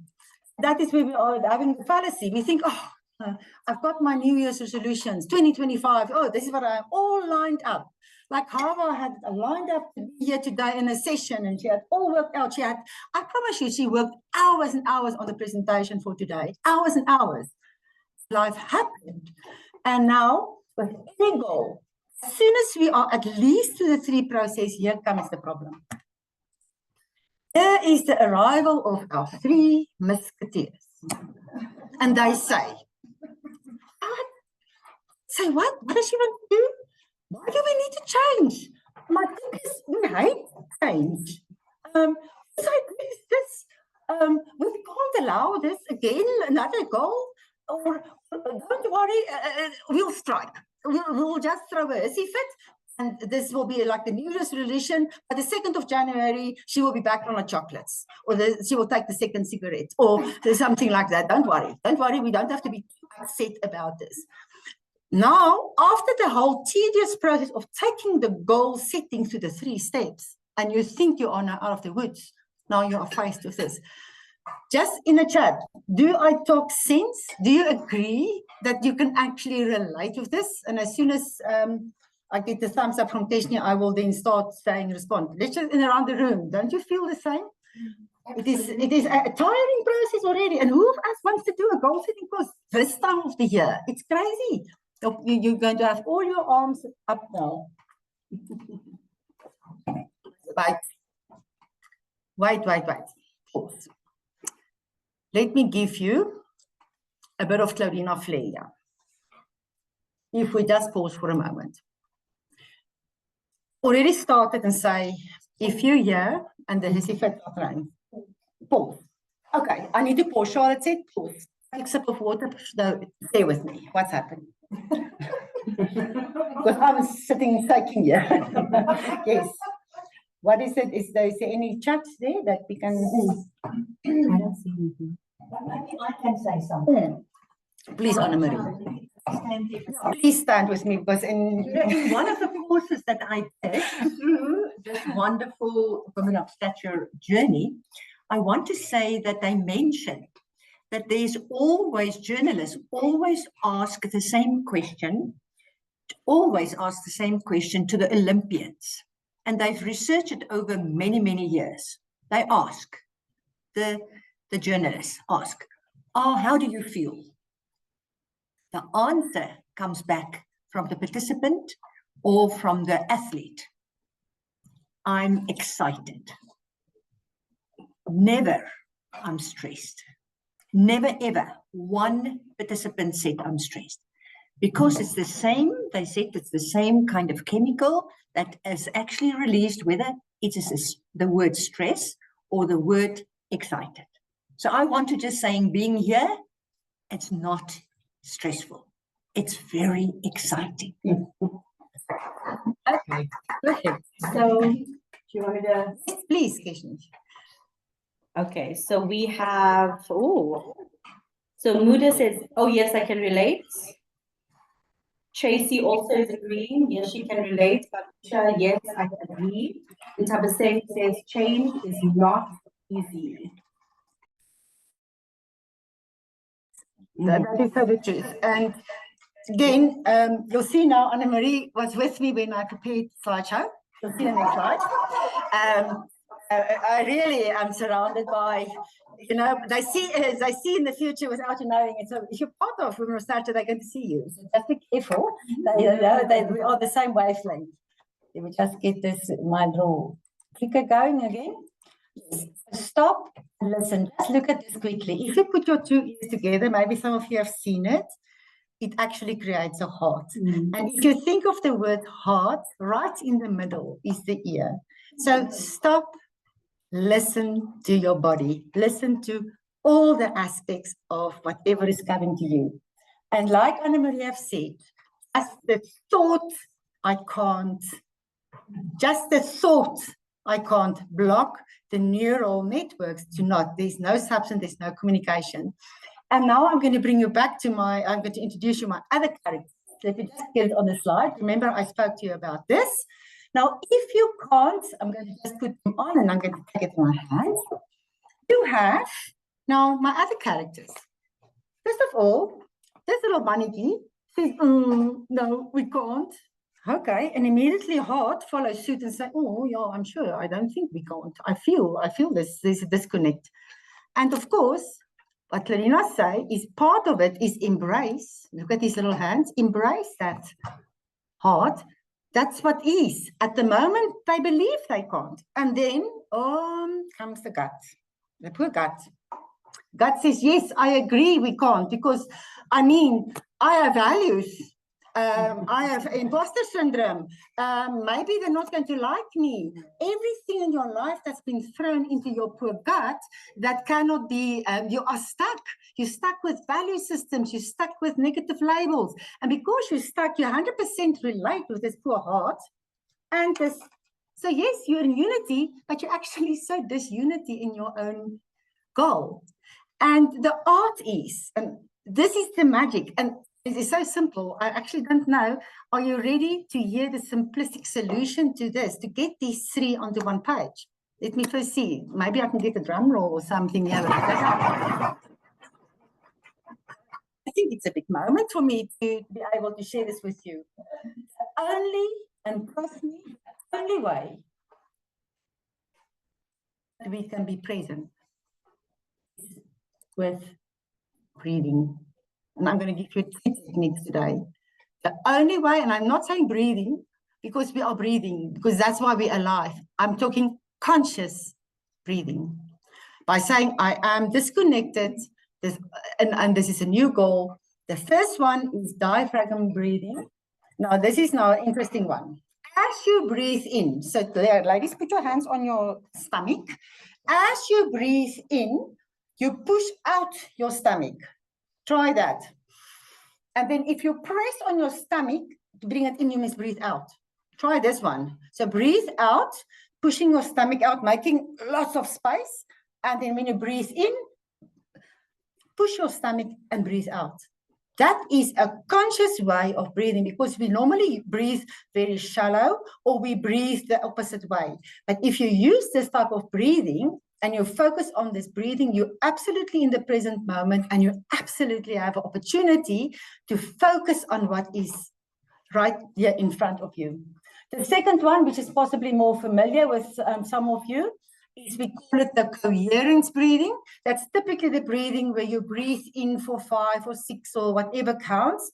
That is where we are having the fallacy. We think, oh, I've got my New Year's resolutions, 2025. Oh, this is what I'm all lined up. Like Hava had lined up to be here today in a session, and she had all worked out. I promise you, she worked hours and hours on the presentation for today. Hours and hours. Life happened. And now, with any goal, as soon as we are at least to the 3 process, here comes the problem. There is the arrival of our 3 musketeers. And they say, what? Say what? What does she want to do? Why do we need to change? My thing is, we hate change. We can't allow this again, another goal. Or don't worry, we'll strike. We'll just throw a hissy fit. And this will be like the New Year's resolution. By the 2nd of January, she will be back on her chocolates. Or she will take the 2nd cigarette. Or something like that. Don't worry. Don't worry. We don't have to be too upset about this. Now, after the whole tedious process of taking the goal setting to the 3 steps, and you think you are now out of the woods, now you are faced with this. Just in the chat, do I talk sense? Do you agree that you can actually relate with this? And as soon as I get the thumbs up from Teshni, I will then start saying respond. Let's just in around the room. Don't you feel the same? It is a tiring process already. And who of us wants to do a goal setting course this time of the year? It's crazy. You're going to have all your arms up now. Wait. Pause. Let me give you a bit of Claudina flair. If we just pause for a moment. Already started and say, if you're here and the hissy rain, pause. Okay, I need to pause. Charlotte said pause. Take a sip of water. No, stay with me. What's happened? Because I'm sitting shaking here. Yes. What is it? Is there any chat there that we can? I don't see anything. I can say something. Please, Anne-Marie. Please stand with me because in one of the courses that I did through this wonderful Women of Stature journey, I want to say that they mentioned that there's always journalists always ask the same question, to the Olympians. And they've researched it over many, many years. They ask, the journalists ask, how do you feel? The answer comes back from the participant or from the athlete. I'm excited. Never, I'm stressed. Never, ever, one participant said, I'm stressed. Because it's the same, they said it's the same kind of chemical that is actually released, whether it is the word stress or the word excited. So I want to just say, being here, it's not stressful. It's very exciting. Okay, perfect. So, do you want me to? Yes, please, Keshni. Okay, so we have, so Muda says, oh yes, I can relate. Tracy also is agreeing, yes, she can relate. Patricia, yes, I can agree. And Tabaseng says, change is not easy. That is so the truth. And again, you'll see now, Anne-Marie was with me when I prepared slideshow. You'll see the next slide. I really am surrounded by, they see in the future without you knowing it. So if you're part of Women of Stature, they're going to see you. So just be careful. We are the same wavelength. We just get this, my little clicker going again. Yes. Stop and listen. Just look at this quickly. If you put your 2 ears together, maybe some of you have seen it, it actually creates a heart. And if you think of the word heart, right in the middle is the ear. So stop, listen to your body, listen to all the aspects of whatever is coming to you. And like Anne-Marie have said, as the thought, I can't block the neural networks to not, there's no substance, there's no communication. And now I'm going to bring you back to I'm going to introduce you my other characters. So if you just get it on the slide, remember I spoke to you about this. Now, if you can't, I'm going to just put them on and I'm going to take it in my hands. You have now my other characters. First of all, this little bunny says, no, we can't. Okay, and immediately heart follows suit and say, oh, yeah, I'm sure. I don't think we can't. I feel there's a disconnect. And of course, what Clarina say is part of it is embrace. Look at these little hands. Embrace that heart. That's what is. At the moment, they believe they can't. And then comes the gut. The poor gut. Gut says, yes, I agree we can't because, I have values. I have imposter syndrome. Maybe they're not going to like me. Everything in your life that's been thrown into your poor gut that cannot be, you are stuck. You're stuck with value systems. You're stuck with negative labels. And because you're stuck, you 100% relate with this poor heart. And this, so yes, you're in unity, but you're actually so disunity in your own goal. And the art is, and this is the magic, and It is so simple. I actually don't know. Are you ready to hear the simplistic solution to this, to get these three onto one page? Let me first see. Maybe I can get a drum roll or something here. I think it's a big moment for me to be able to share this with you. Only, and trust me, only way that we can be present is with breathing. And I'm going to give you 2 techniques today. The only way, and I'm not saying breathing, because we are breathing, because that's why we're alive. I'm talking conscious breathing. By saying I am disconnected, and this is a new goal. The first one is diaphragm breathing. Now, this is now an interesting one. As you breathe in, so there, ladies, put your hands on your stomach. As you breathe in, you push out your stomach. Try that. And then if you press on your stomach to bring it in, you must breathe out. Try this one. So breathe out, pushing your stomach out, making lots of space. And then when you breathe in, push your stomach and breathe out. That is a conscious way of breathing, because we normally breathe very shallow, or we breathe the opposite way. But if you use this type of breathing and you focus on this breathing, you're absolutely in the present moment, and you absolutely have an opportunity to focus on what is right here in front of you. The second one, which is possibly more familiar with some of you, is we call it the coherence breathing. That's typically the breathing where you breathe in for 5 or 6 or whatever counts.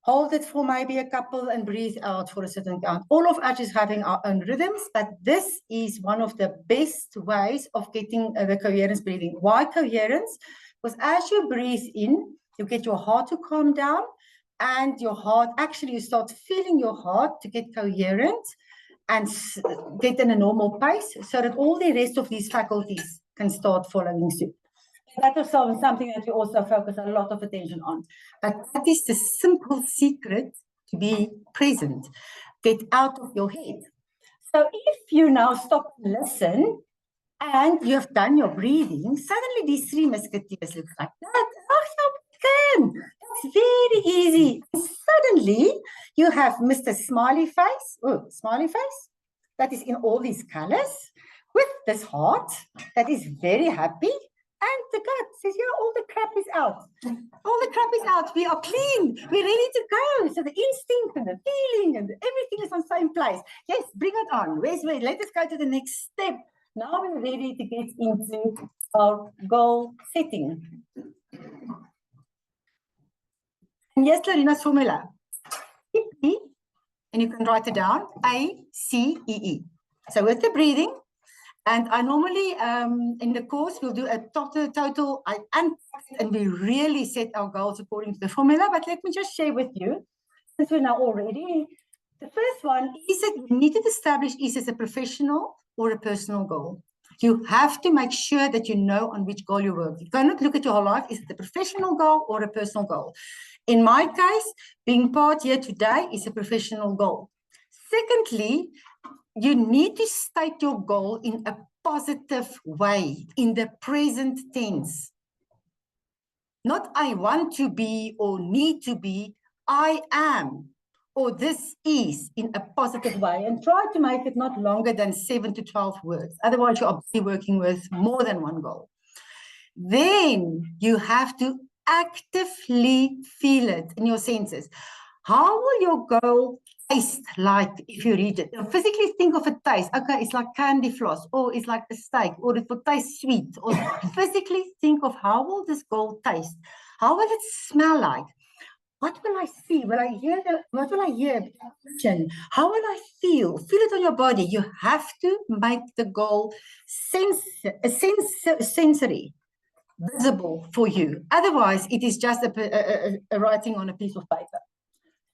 Hold it for maybe a couple and breathe out for a certain count. All of us is having our own rhythms, but this is one of the best ways of getting the coherence breathing. Why coherence? Because as you breathe in, you get your heart to calm down, and your heart, actually you start feeling your heart to get coherent and get in a normal pace, so that all the rest of these faculties can start following suit. That is something that we also focus a lot of attention on. But that is the simple secret to be present. Get out of your head. So if you now stop and listen, and you have done your breathing, suddenly these 3 musketeers look like that. Oh, yeah, we can. That's very easy. Suddenly, you have Mr. Smiley Face. Oh, Smiley Face. That is in all these colors, with this heart that is very happy. And the gut says, yeah, all the crap is out. All the crap is out. We are clean. We're ready to go. So the instinct and the feeling and everything is on the same place. Yes, bring it on. Let us go to the next step. Now we're ready to get into our goal setting. And yes, Larina's formula. And you can write it down, ACEE. So with the breathing, and I normally, in the course, we'll do a total, I unpack it, and we really set our goals according to the formula. But let me just share with you, since we're now all ready. The first one is that you need to establish, is it a professional or a personal goal? You have to make sure that you know on which goal you work. You cannot look at your whole life, is it a professional goal or a personal goal? In my case, being part here today is a professional goal. Secondly, you need to state your goal in a positive way, in the present tense. Not I want to be or need to be, I am, or this is, in a positive way. And try to make it not longer than 7 to 12 words. Otherwise, you're obviously working with more than one goal. Then you have to actively feel it in your senses. How will your goal taste like if you read it? Physically think of a taste. Okay, it's like candy floss, or it's like a steak, or it will taste sweet. Or physically think of how will this goal taste? How will it smell like? What will I see? Will I hear what will I hear? How will I feel? Feel it on your body. You have to make the goal sensory, visible for you. Otherwise, it is just a writing on a piece of paper.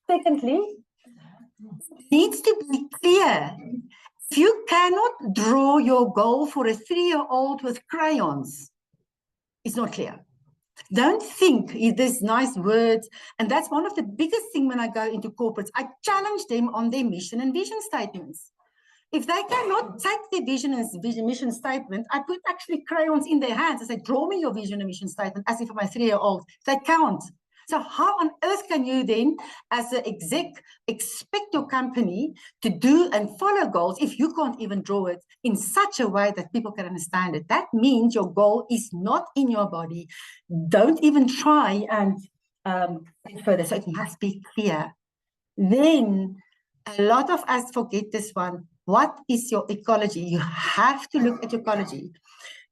Secondly, it needs to be clear. If you cannot draw your goal for a 3-year-old with crayons, it's not clear. Don't think there's nice words. And that's one of the biggest things when I go into corporates. I challenge them on their mission and vision statements. If they cannot take their vision and mission statement, I put actually crayons in their hands. I say, draw me your vision and mission statement as if I'm a 3-year-old. They can't. So how on earth can you then, as an exec, expect your company to do and follow goals if you can't even draw it in such a way that people can understand it? That means your goal is not in your body. Don't even try and further. So it must be clear. Then a lot of us forget this one. What is your ecology? You have to look at your ecology.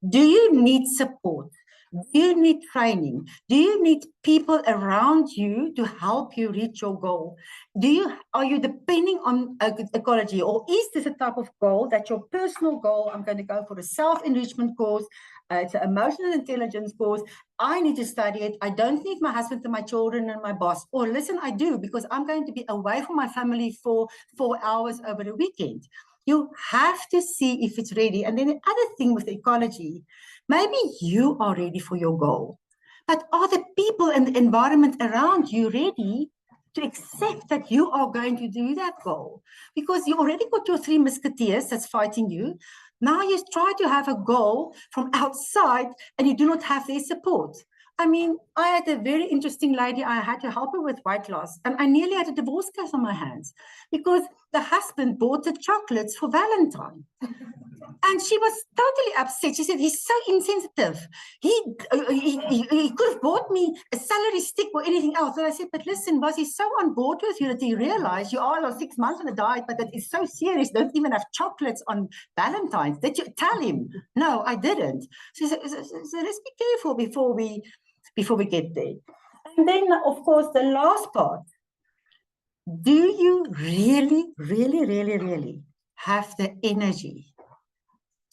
Do you need support? Do you need training? Do you need people around you to help you reach your goal? Are you depending on ecology, or is this a type of goal that your personal goal? I'm going to go for a self-enrichment course. It's an emotional intelligence course. I need to study it. I don't need my husband and my children and my boss. Or listen, I do, because I'm going to be away from my family for 4 hours over the weekend. You have to see if it's ready. And then the other thing with ecology, maybe you are ready for your goal, but are the people and the environment around you ready to accept that you are going to do that goal? Because you already got your 3 musketeers that's fighting you. Now you try to have a goal from outside and you do not have their support. I mean, I had a very interesting lady. I had to help her with weight loss, and I nearly had a divorce case on my hands because the husband bought the chocolates for Valentine. And she was totally upset. She said, he's so insensitive. He could have bought me a celery stick or anything else. And I said, but listen, boss, he's so on board with you that he realized you are on 6 months on a diet, but that is so serious. Don't even have chocolates on Valentine's. Did you tell him? No, I didn't. So let's be careful before we get there. And then, of course, the last part. Do you really, really, really, really have the energy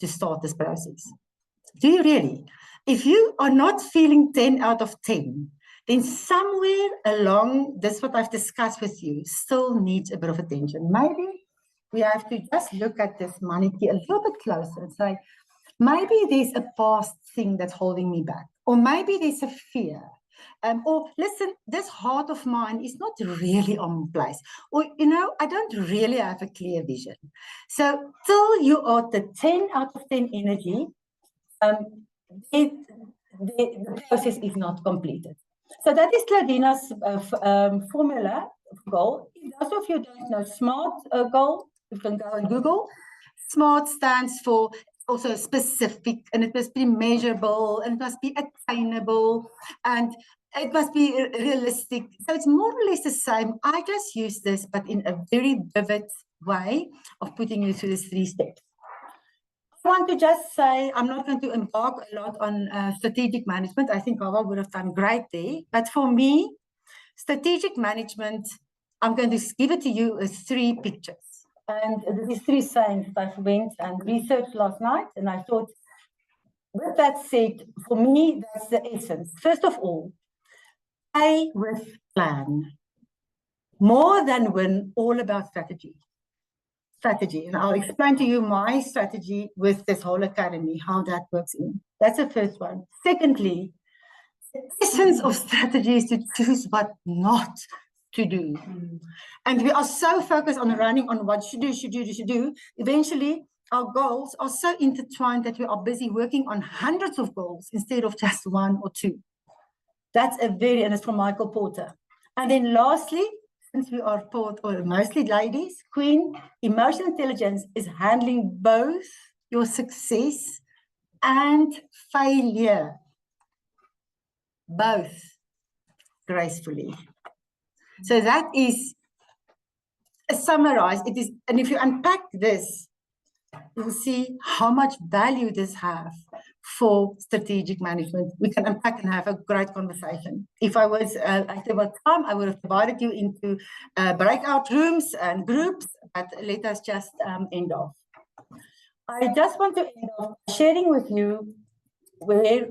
to start this process? Do you really? If you are not feeling 10 out of 10, then somewhere along this, what I've discussed with you, still needs a bit of attention. Maybe we have to just look at this money a little bit closer and say, maybe there's a past thing that's holding me back, or maybe there's a fear. Or listen, this heart of mine is not really on place. Or, I don't really have a clear vision. So till you are the 10 out of 10 energy, the process is not completed. So that is Claudina's formula goal. Those of you who don't know SMART goal, you can go and Google. SMART stands for also specific, and it must be measurable, and it must be attainable, and it must be realistic. So it's more or less the same. I just use this, but in a very vivid way of putting you through these 3 steps. I want to just say, I'm not going to embark a lot on strategic management. I think Hawa would have done great there. But for me, strategic management, I'm going to give it to you as 3 pictures. And these 3 sayings that I went and researched last night. And I thought, with that said, for me, that's the essence. First of all, play with plan. More than win, all about strategy. And I'll explain to you my strategy with this whole academy, how that works in. That's the first one. Secondly, the essence of strategy is to choose what not to do. And we are so focused on running on what you should do. Eventually, our goals are so intertwined that we are busy working on hundreds of goals instead of just 1 or 2. That's and it's from Michael Porter. And then lastly, since we are mostly ladies, Queen, emotional intelligence is handling both your success and failure. Both gracefully. So that is summarized. It is, and if you unpack this, you'll see how much value this has for strategic management. We can unpack and have a great conversation. If I was active about time, I would have divided you into breakout rooms and groups, but let us just end off. I just want to end off sharing with you where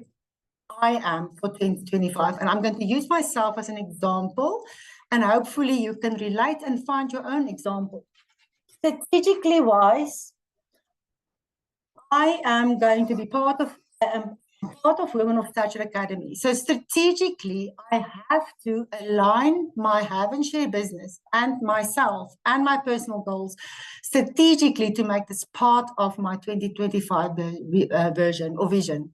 I am for 2025, and I'm going to use myself as an example, and hopefully you can relate and find your own example. Strategically wise, I am going to be part of Women of Stature Academy. So strategically, I have to align my have and share business and myself and my personal goals strategically to make this part of my 2025 version or vision.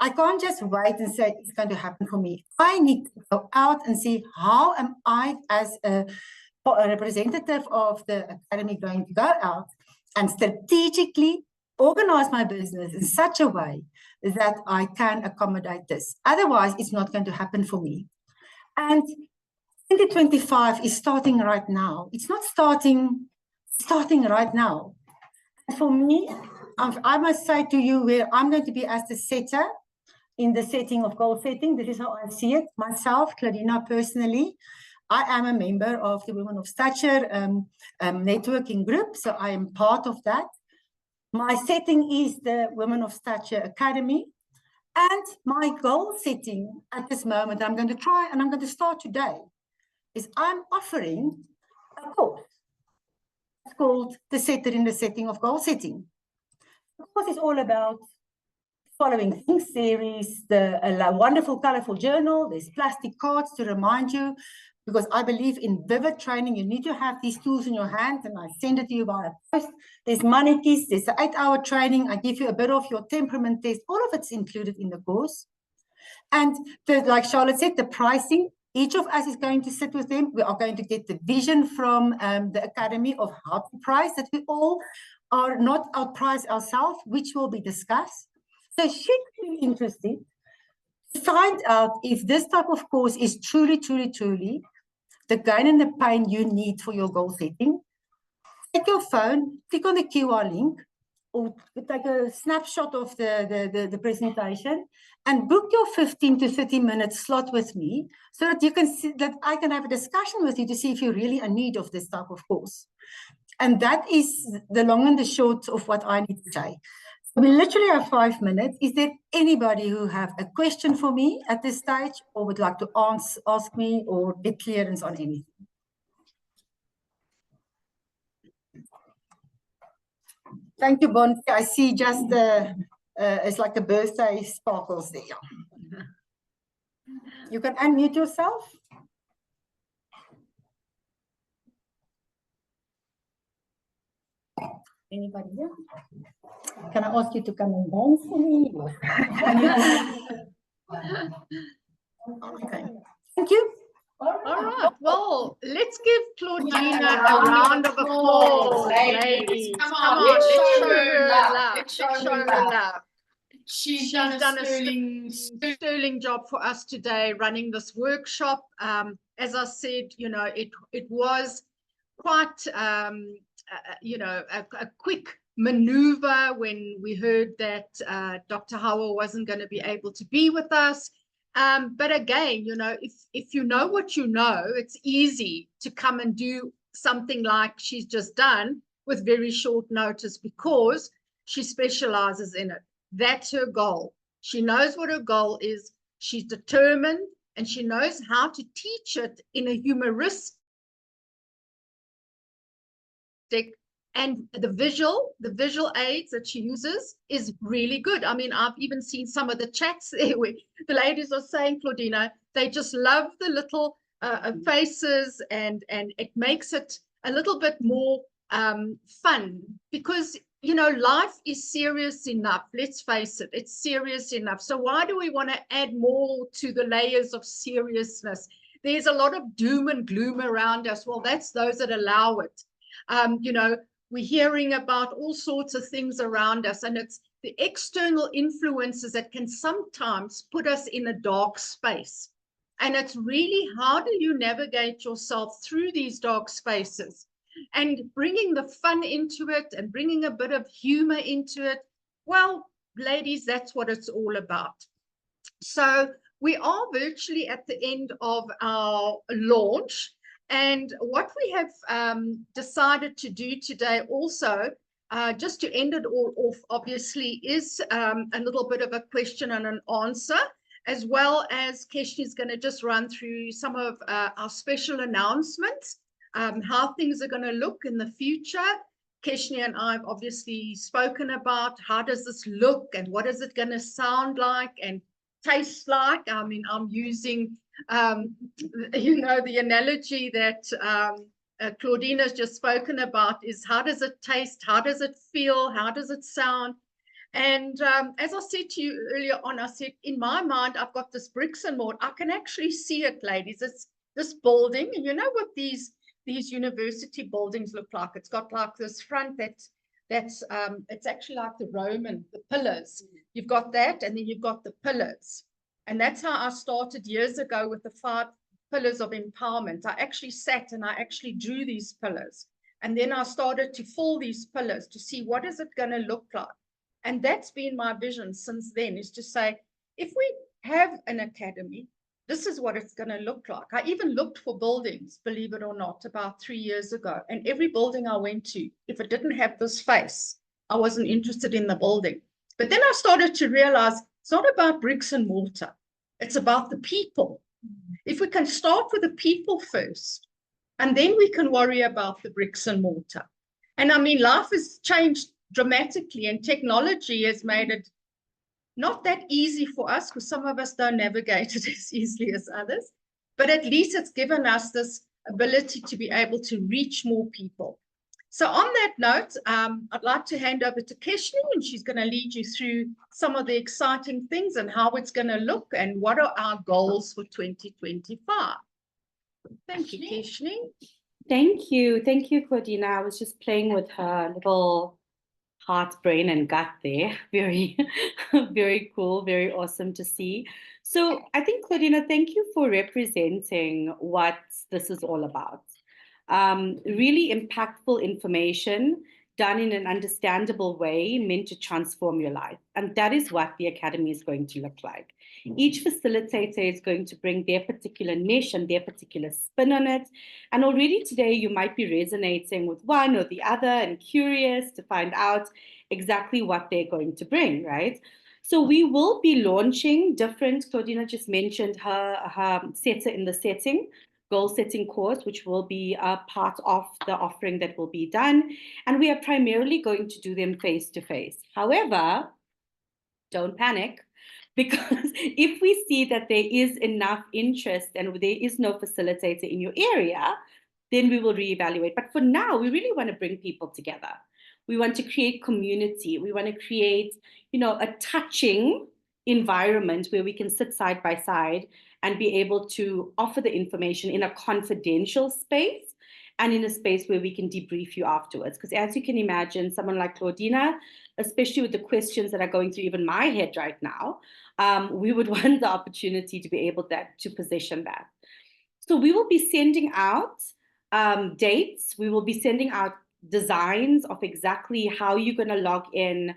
I can't just wait and say it's going to happen for me. I need to go out and see how am I as a representative of the academy going to go out and strategically organize my business in such a way that I can accommodate this. Otherwise, it's not going to happen for me. And 2025 is starting right now. It's not starting right now. And for me, I must say to you where I'm going to be as the setter in the setting of goal setting. This is how I see it myself, Claudina, personally. I am a member of the Women of Stature networking group, so I am part of that. My setting is the Women of Stature Academy, and my goal setting at this moment, I'm going to try and I'm going to start today, is I'm offering a course. It's called the Setter in the Setting of Goal Setting. The course is all about following things series, a wonderful, colorful journal. There's plastic cards to remind you, because I believe in vivid training. You need to have these tools in your hand, and I send it to you via post. There's money keys, there's an 8-hour training. I give you a bit of your temperament test. All of it's included in the course. And like Charlotte said, the pricing, each of us is going to sit with them. We are going to get the vision from the academy of how to price, that we all are not outpriced ourselves, which will be discussed. So should you be interested, find out if this type of course is truly, truly, truly the gain and the pain you need for your goal setting. Take your phone, click on the QR link, or take a snapshot of the presentation and book your 15 to 30 minute slot with me, so that you can see that I can have a discussion with you to see if you're really in need of this type of course. And that is the long and the short of what I need to say. We literally have 5 minutes. Is there anybody who have a question for me at this stage, or would like to ask me or get clearance on anything? Thank you, Bonnie. I see just it's like a birthday sparkles there. You can unmute yourself. Anybody here? Can I ask you to come and dance for me? Okay. Thank you. All right. Well, let's give Claudina a round of applause, ladies. Come on, let's show her love. Let's show her love. She's done a sterling job for us today running this workshop. As I said, you know, it was quite, you know, a quick maneuver when we heard that Dr. Howell wasn't going to be able to be with us. But again, you know, if you know what you know, it's easy to come and do something like she's just done with very short notice, because she specializes in it. That's her goal. She knows what her goal is. She's determined, and she knows how to teach it in a humoristic, and the visual aids that she uses is really good. I mean, I've even seen some of the chats there where the ladies are saying, Claudina, they just love the little faces, and it makes it a little bit more fun, because, you know, life is serious enough. Let's face it, it's serious enough. So why do we want to add more to the layers of seriousness? There's a lot of doom and gloom around us. Well, that's those that allow it. You know, we're hearing about all sorts of things around us, and it's the external influences that can sometimes put us in a dark space. And it's really, how do you navigate yourself through these dark spaces? And bringing the fun into it and bringing a bit of humor into it. Well, ladies, that's what it's all about. So we are virtually at the end of our launch. And what we have decided to do today also, just to end it all off, obviously, is a little bit of a question and an answer, as well as Keshni is going to just run through some of our special announcements, how things are going to look in the future. Keshni and I have obviously spoken about how does this look and what is it going to sound like and taste like. I mean, I'm using, you know, the analogy that Claudina's just spoken about is, how does it taste? How does it feel? How does it sound? And as I said to you earlier on, I said, in my mind, I've got this bricks and mortar. I can actually see it, ladies. It's this building. And you know what these university buildings look like? It's got like this front that's it's actually like the Roman, the pillars. You've got that, and then you've got the pillars. And that's how I started years ago with the 5 pillars of empowerment. I actually sat and I actually drew these pillars. And then I started to fill these pillars to see what is it going to look like. And that's been my vision since then, is to say, if we have an academy, this is what it's going to look like. I even looked for buildings, believe it or not, about 3 years ago. And every building I went to, if it didn't have this face, I wasn't interested in the building. But then I started to realize it's not about bricks and mortar. It's about the people. If we can start with the people first, and then we can worry about the bricks and mortar. And I mean, life has changed dramatically, and technology has made it not that easy for us, because some of us don't navigate it as easily as others, but at least it's given us this ability to be able to reach more people. So on that note, I'd like to hand over to Keshni, and she's going to lead you through some of the exciting things and how it's going to look and what are our goals for 2025. Thank you, Keshni. Thank you. Thank you, Claudina. I was just playing with her little heart, brain, and gut there. Very, very cool, very awesome to see. So I think, Claudina, thank you for representing what this is all about. Really impactful information done in an understandable way, meant to transform your life. And that is what the Academy is going to look like. Each facilitator is going to bring their particular niche and their particular spin on it. And already today, you might be resonating with one or the other and curious to find out exactly what they're going to bring, right? So we will be launching different, Claudina just mentioned her setter in the setting, goal setting course, which will be a part of the offering that will be done. And we are primarily going to do them face to face. However, don't panic, because if we see that there is enough interest and there is no facilitator in your area, then we will reevaluate. But for now, we really want to bring people together. We want to create community. We want to create, a touching environment where we can sit side by side and be able to offer the information in a confidential space and in a space where we can debrief you afterwards. Because as you can imagine, someone like Claudina, especially with the questions that are going through even my head right now, we would want the opportunity to be able to position that. So we will be sending out dates. We will be sending out designs of exactly how you're going to log in,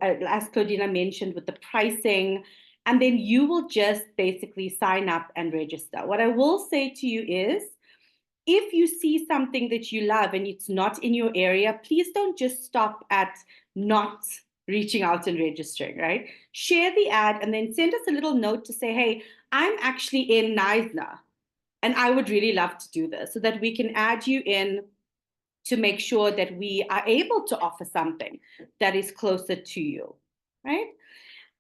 as Claudina mentioned, with the pricing. And then you will just basically sign up and register. What I will say to you is, if you see something that you love and it's not in your area, please don't just stop at not reaching out and registering, right? Share the ad and then send us a little note to say, hey, I'm actually in Knysna and I would really love to do this, so that we can add you in to make sure that we are able to offer something that is closer to you, right?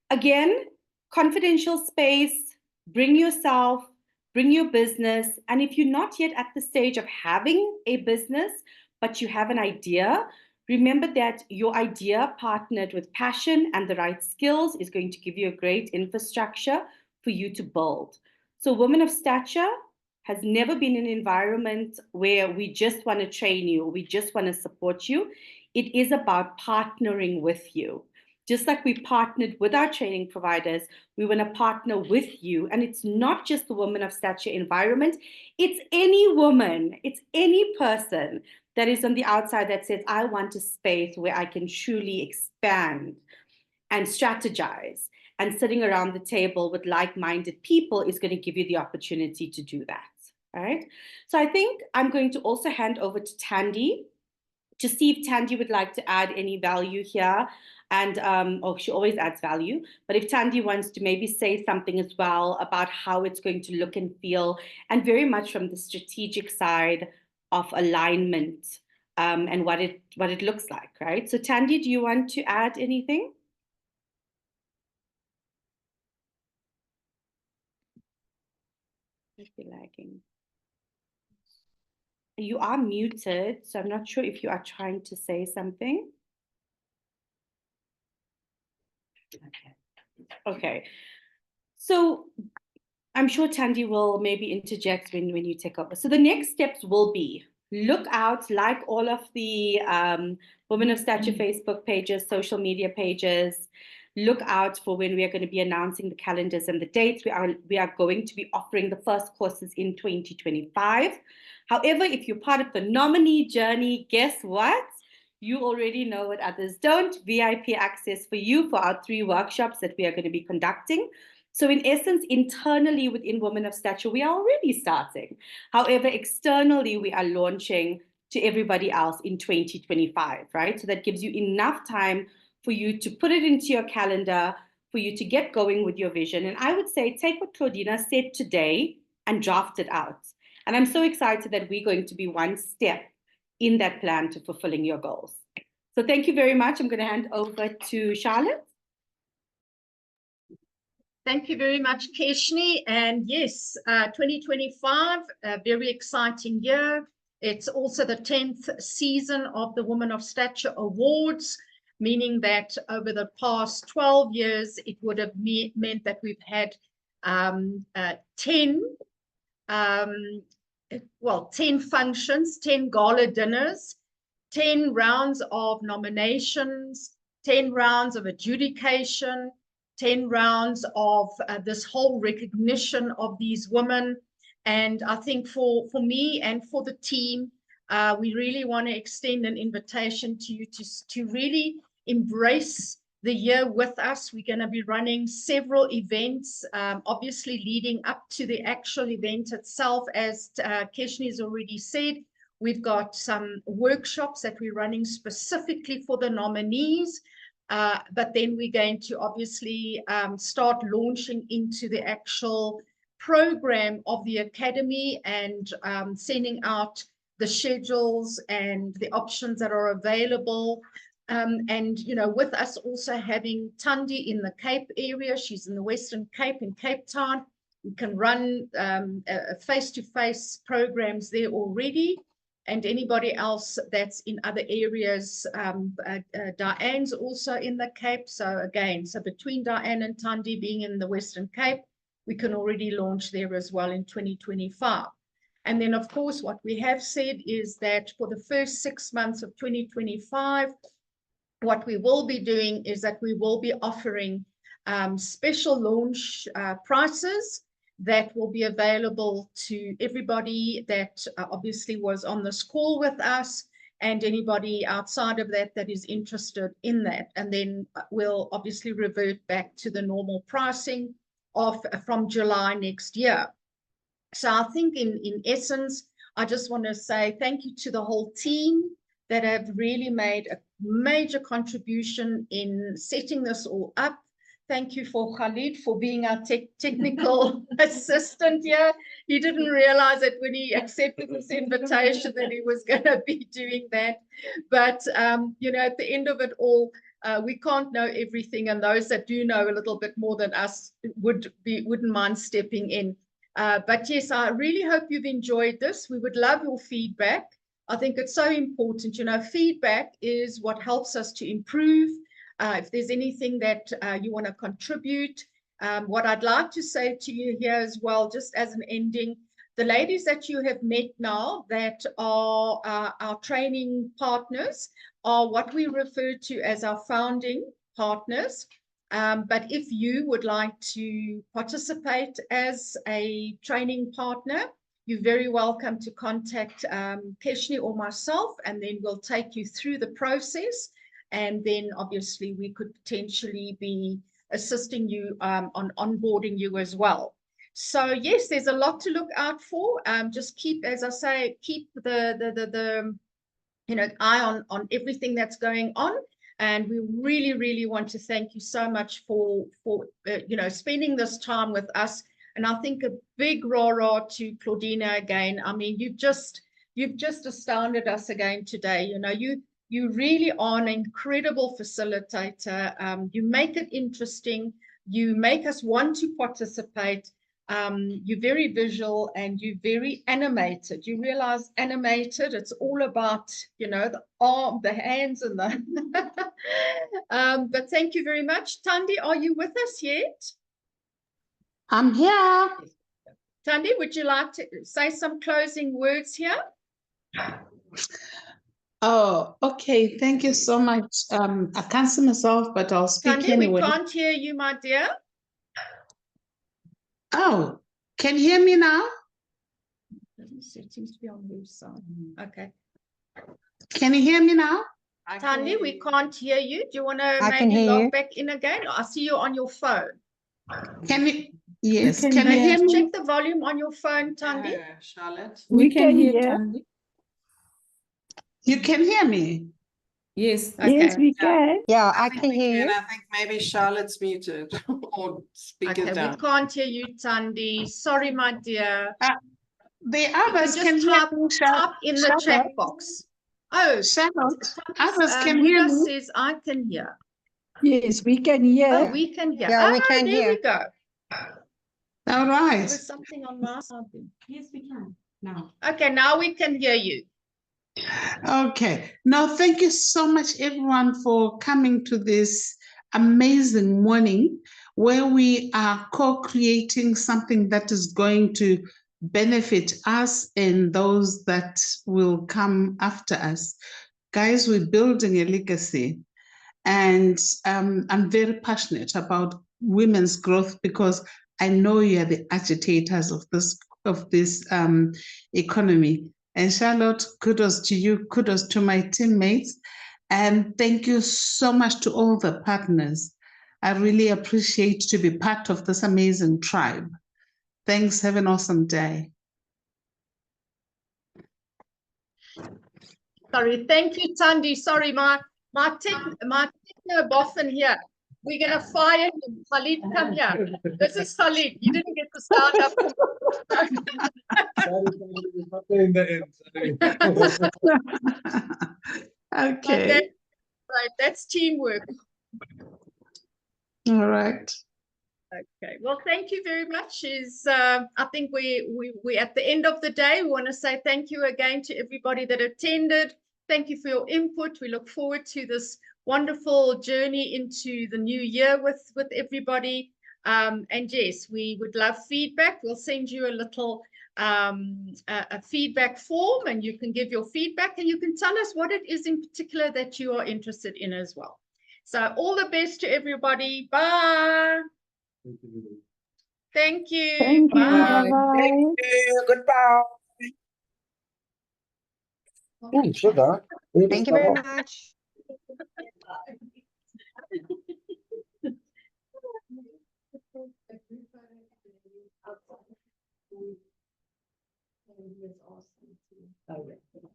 Again, confidential space, bring yourself, bring your business. And if you're not yet at the stage of having a business, but you have an idea, remember that your idea partnered with passion and the right skills is going to give you a great infrastructure for you to build. So Women of Stature has never been an environment where we just want to train you, we just want to support you. It is about partnering with you. Just like we partnered with our training providers, we want to partner with you. And it's not just the Women of Stature environment. It's any woman, it's any person that is on the outside that says, I want a space where I can truly expand and strategize. And sitting around the table with like-minded people is going to give you the opportunity to do that. All right. So I think I'm going to also hand over to Tandy to see if Tandy would like to add any value here. And she always adds value. But if Tandy wants to maybe say something as well about how it's going to look and feel, and very much from the strategic side of alignment and what it looks like, right? So Tandy, do you want to add anything? Must be lagging. You are muted, so I'm not sure if you are trying to say something. Okay. So I'm sure Tandy will maybe interject when you take over. So the next steps will be look out, like all of the Women of Stature Facebook pages, social media pages. Look out for when we are going to be announcing the calendars and the dates. We are going to be offering the first courses in 2025. However, if you're part of the nominee journey, guess what? You already know what others don't. VIP access for you for our 3 workshops that we are going to be conducting. So in essence, internally within Women of Stature, we are already starting. However, externally, we are launching to everybody else in 2025, right? So that gives you enough time for you to put it into your calendar, for you to get going with your vision. And I would say, take what Claudina said today and draft it out. And I'm so excited that we're going to be one step in that plan to fulfilling your goals. So thank you very much. I'm going to hand over to Charlotte. Thank you very much, Keshni. And yes, 2025, a very exciting year. It's also the 10th season of the Woman of Stature Awards, meaning that over the past 12 years, it would have meant that we've had 10 functions, 10 gala dinners, 10 rounds of nominations, 10 rounds of adjudication, 10 rounds of this whole recognition of these women. And I think for me and for the team, we really want to extend an invitation to you to really embrace the year with us. We're going to be running several events, obviously leading up to the actual event itself. As Keshni has already said, we've got some workshops that we're running specifically for the nominees. But then we're going to obviously start launching into the actual program of the Academy and sending out the schedules and the options that are available. And, you know, with us also having Tandy in the Cape area, she's in the Western Cape in Cape Town. We can run face-to-face programs there already. And anybody else that's in other areas, Diane's also in the Cape. So again, so between Diane and Tandy being in the Western Cape, we can already launch there as well in 2025. And then, of course, what we have said is that for the first 6 months of 2025, what we will be doing is that we will be offering special launch prices that will be available to everybody that obviously was on this call with us and anybody outside of that that is interested in that. And then we'll obviously revert back to the normal pricing from July next year. So I think in essence, I just want to say thank you to the whole team that have really made a major contribution in setting this all up. Thank you for Khalid for being our technical assistant here. He didn't realize that when he accepted this invitation that he was going to be doing that. But, you know, at the end of it all, we can't know everything. And those that do know a little bit more than us wouldn't mind stepping in. But yes, I really hope you've enjoyed this. We would love your feedback. I think it's so important. You know, feedback is what helps us to improve. If there's anything that you want to contribute, what I'd like to say to you here as well, just as an ending, the ladies that you have met now that are our training partners are what we refer to as our founding partners. But if you would like to participate as a training partner, you're very welcome to contact Keshni or myself, and then we'll take you through the process. And then obviously we could potentially be assisting you on onboarding you as well. So yes, there's a lot to look out for. Just keep, as I say, keep the you know, eye on everything that's going on. And we really, really want to thank you so much for you know, spending this time with us. And I think a big rah-rah to Claudina again. I mean, you've just astounded us again today. You know, you really are an incredible facilitator. You make it interesting. You make us want to participate. You're very visual and you're very animated. You realize animated, it's all about, you know, the arm, the hands and the But thank you very much. Tandi, are you with us yet? I'm here. Tandi, would you like to say some closing words here? Oh, okay. Thank you so much. I can't see myself, but I'll speak Tandi, anyway. we can't hear you, my dear. Oh, can you hear me now? It seems to be on your side. Okay. Can you hear me now? Tandi, we can't hear you. Do you want to I can maybe hear log you. back in again? I see you on your phone. Can you? Yes. can Can you hear hear. me? Check the volume on your phone, Tandi. Charlotte. We can hear Tandi. You can hear me? Yes. Okay. Yes, we can. Yeah, I think can we hear you. I think maybe Charlotte's muted or speaker Okay, we down. can't hear you, Tandi. Sorry, my dear. The You can others just can hear type, me. type in the chat box. Oh, Charlotte, others can hear Muda me. says I can hear. Yes, we can hear. Oh, we can hear. Yeah, we Ah, can there hear. we go. All There right. was something on my side. Yes, we can now. Okay, now we can hear you. Okay. Now, thank you so much, everyone, for coming to this amazing morning where we are co-creating something that is going to benefit us and those that will come after us. Guys, we're building a legacy. And I'm very passionate about women's growth because I know you are the agitators of this economy. And Charlotte, kudos to you, kudos to my teammates, and thank you so much to all the partners. I really appreciate to be part of this amazing tribe. Thanks. Have an awesome day. Sorry, thank you, Tandi. Sorry, my techno boffin here. We're gonna fire him. Khalid, come here. This is Khalid. You didn't get to stand up. In the end, Okay. Right, that's teamwork. All right. Okay. Well, thank you very much. I think we at the end of the day, we want to say thank you again to everybody that attended. Thank you for your input. We look forward to this wonderful journey into the new year with everybody. And yes, we would love feedback. We'll send you a little a feedback form, and you can give your feedback, and you can tell us what it is in particular that you are interested in as well. So all the best to everybody. Bye. Thank you. Thank you. Bye. Bye-bye. Thank you. Goodbye. Oh, sugar. Thank you very much. Awesome.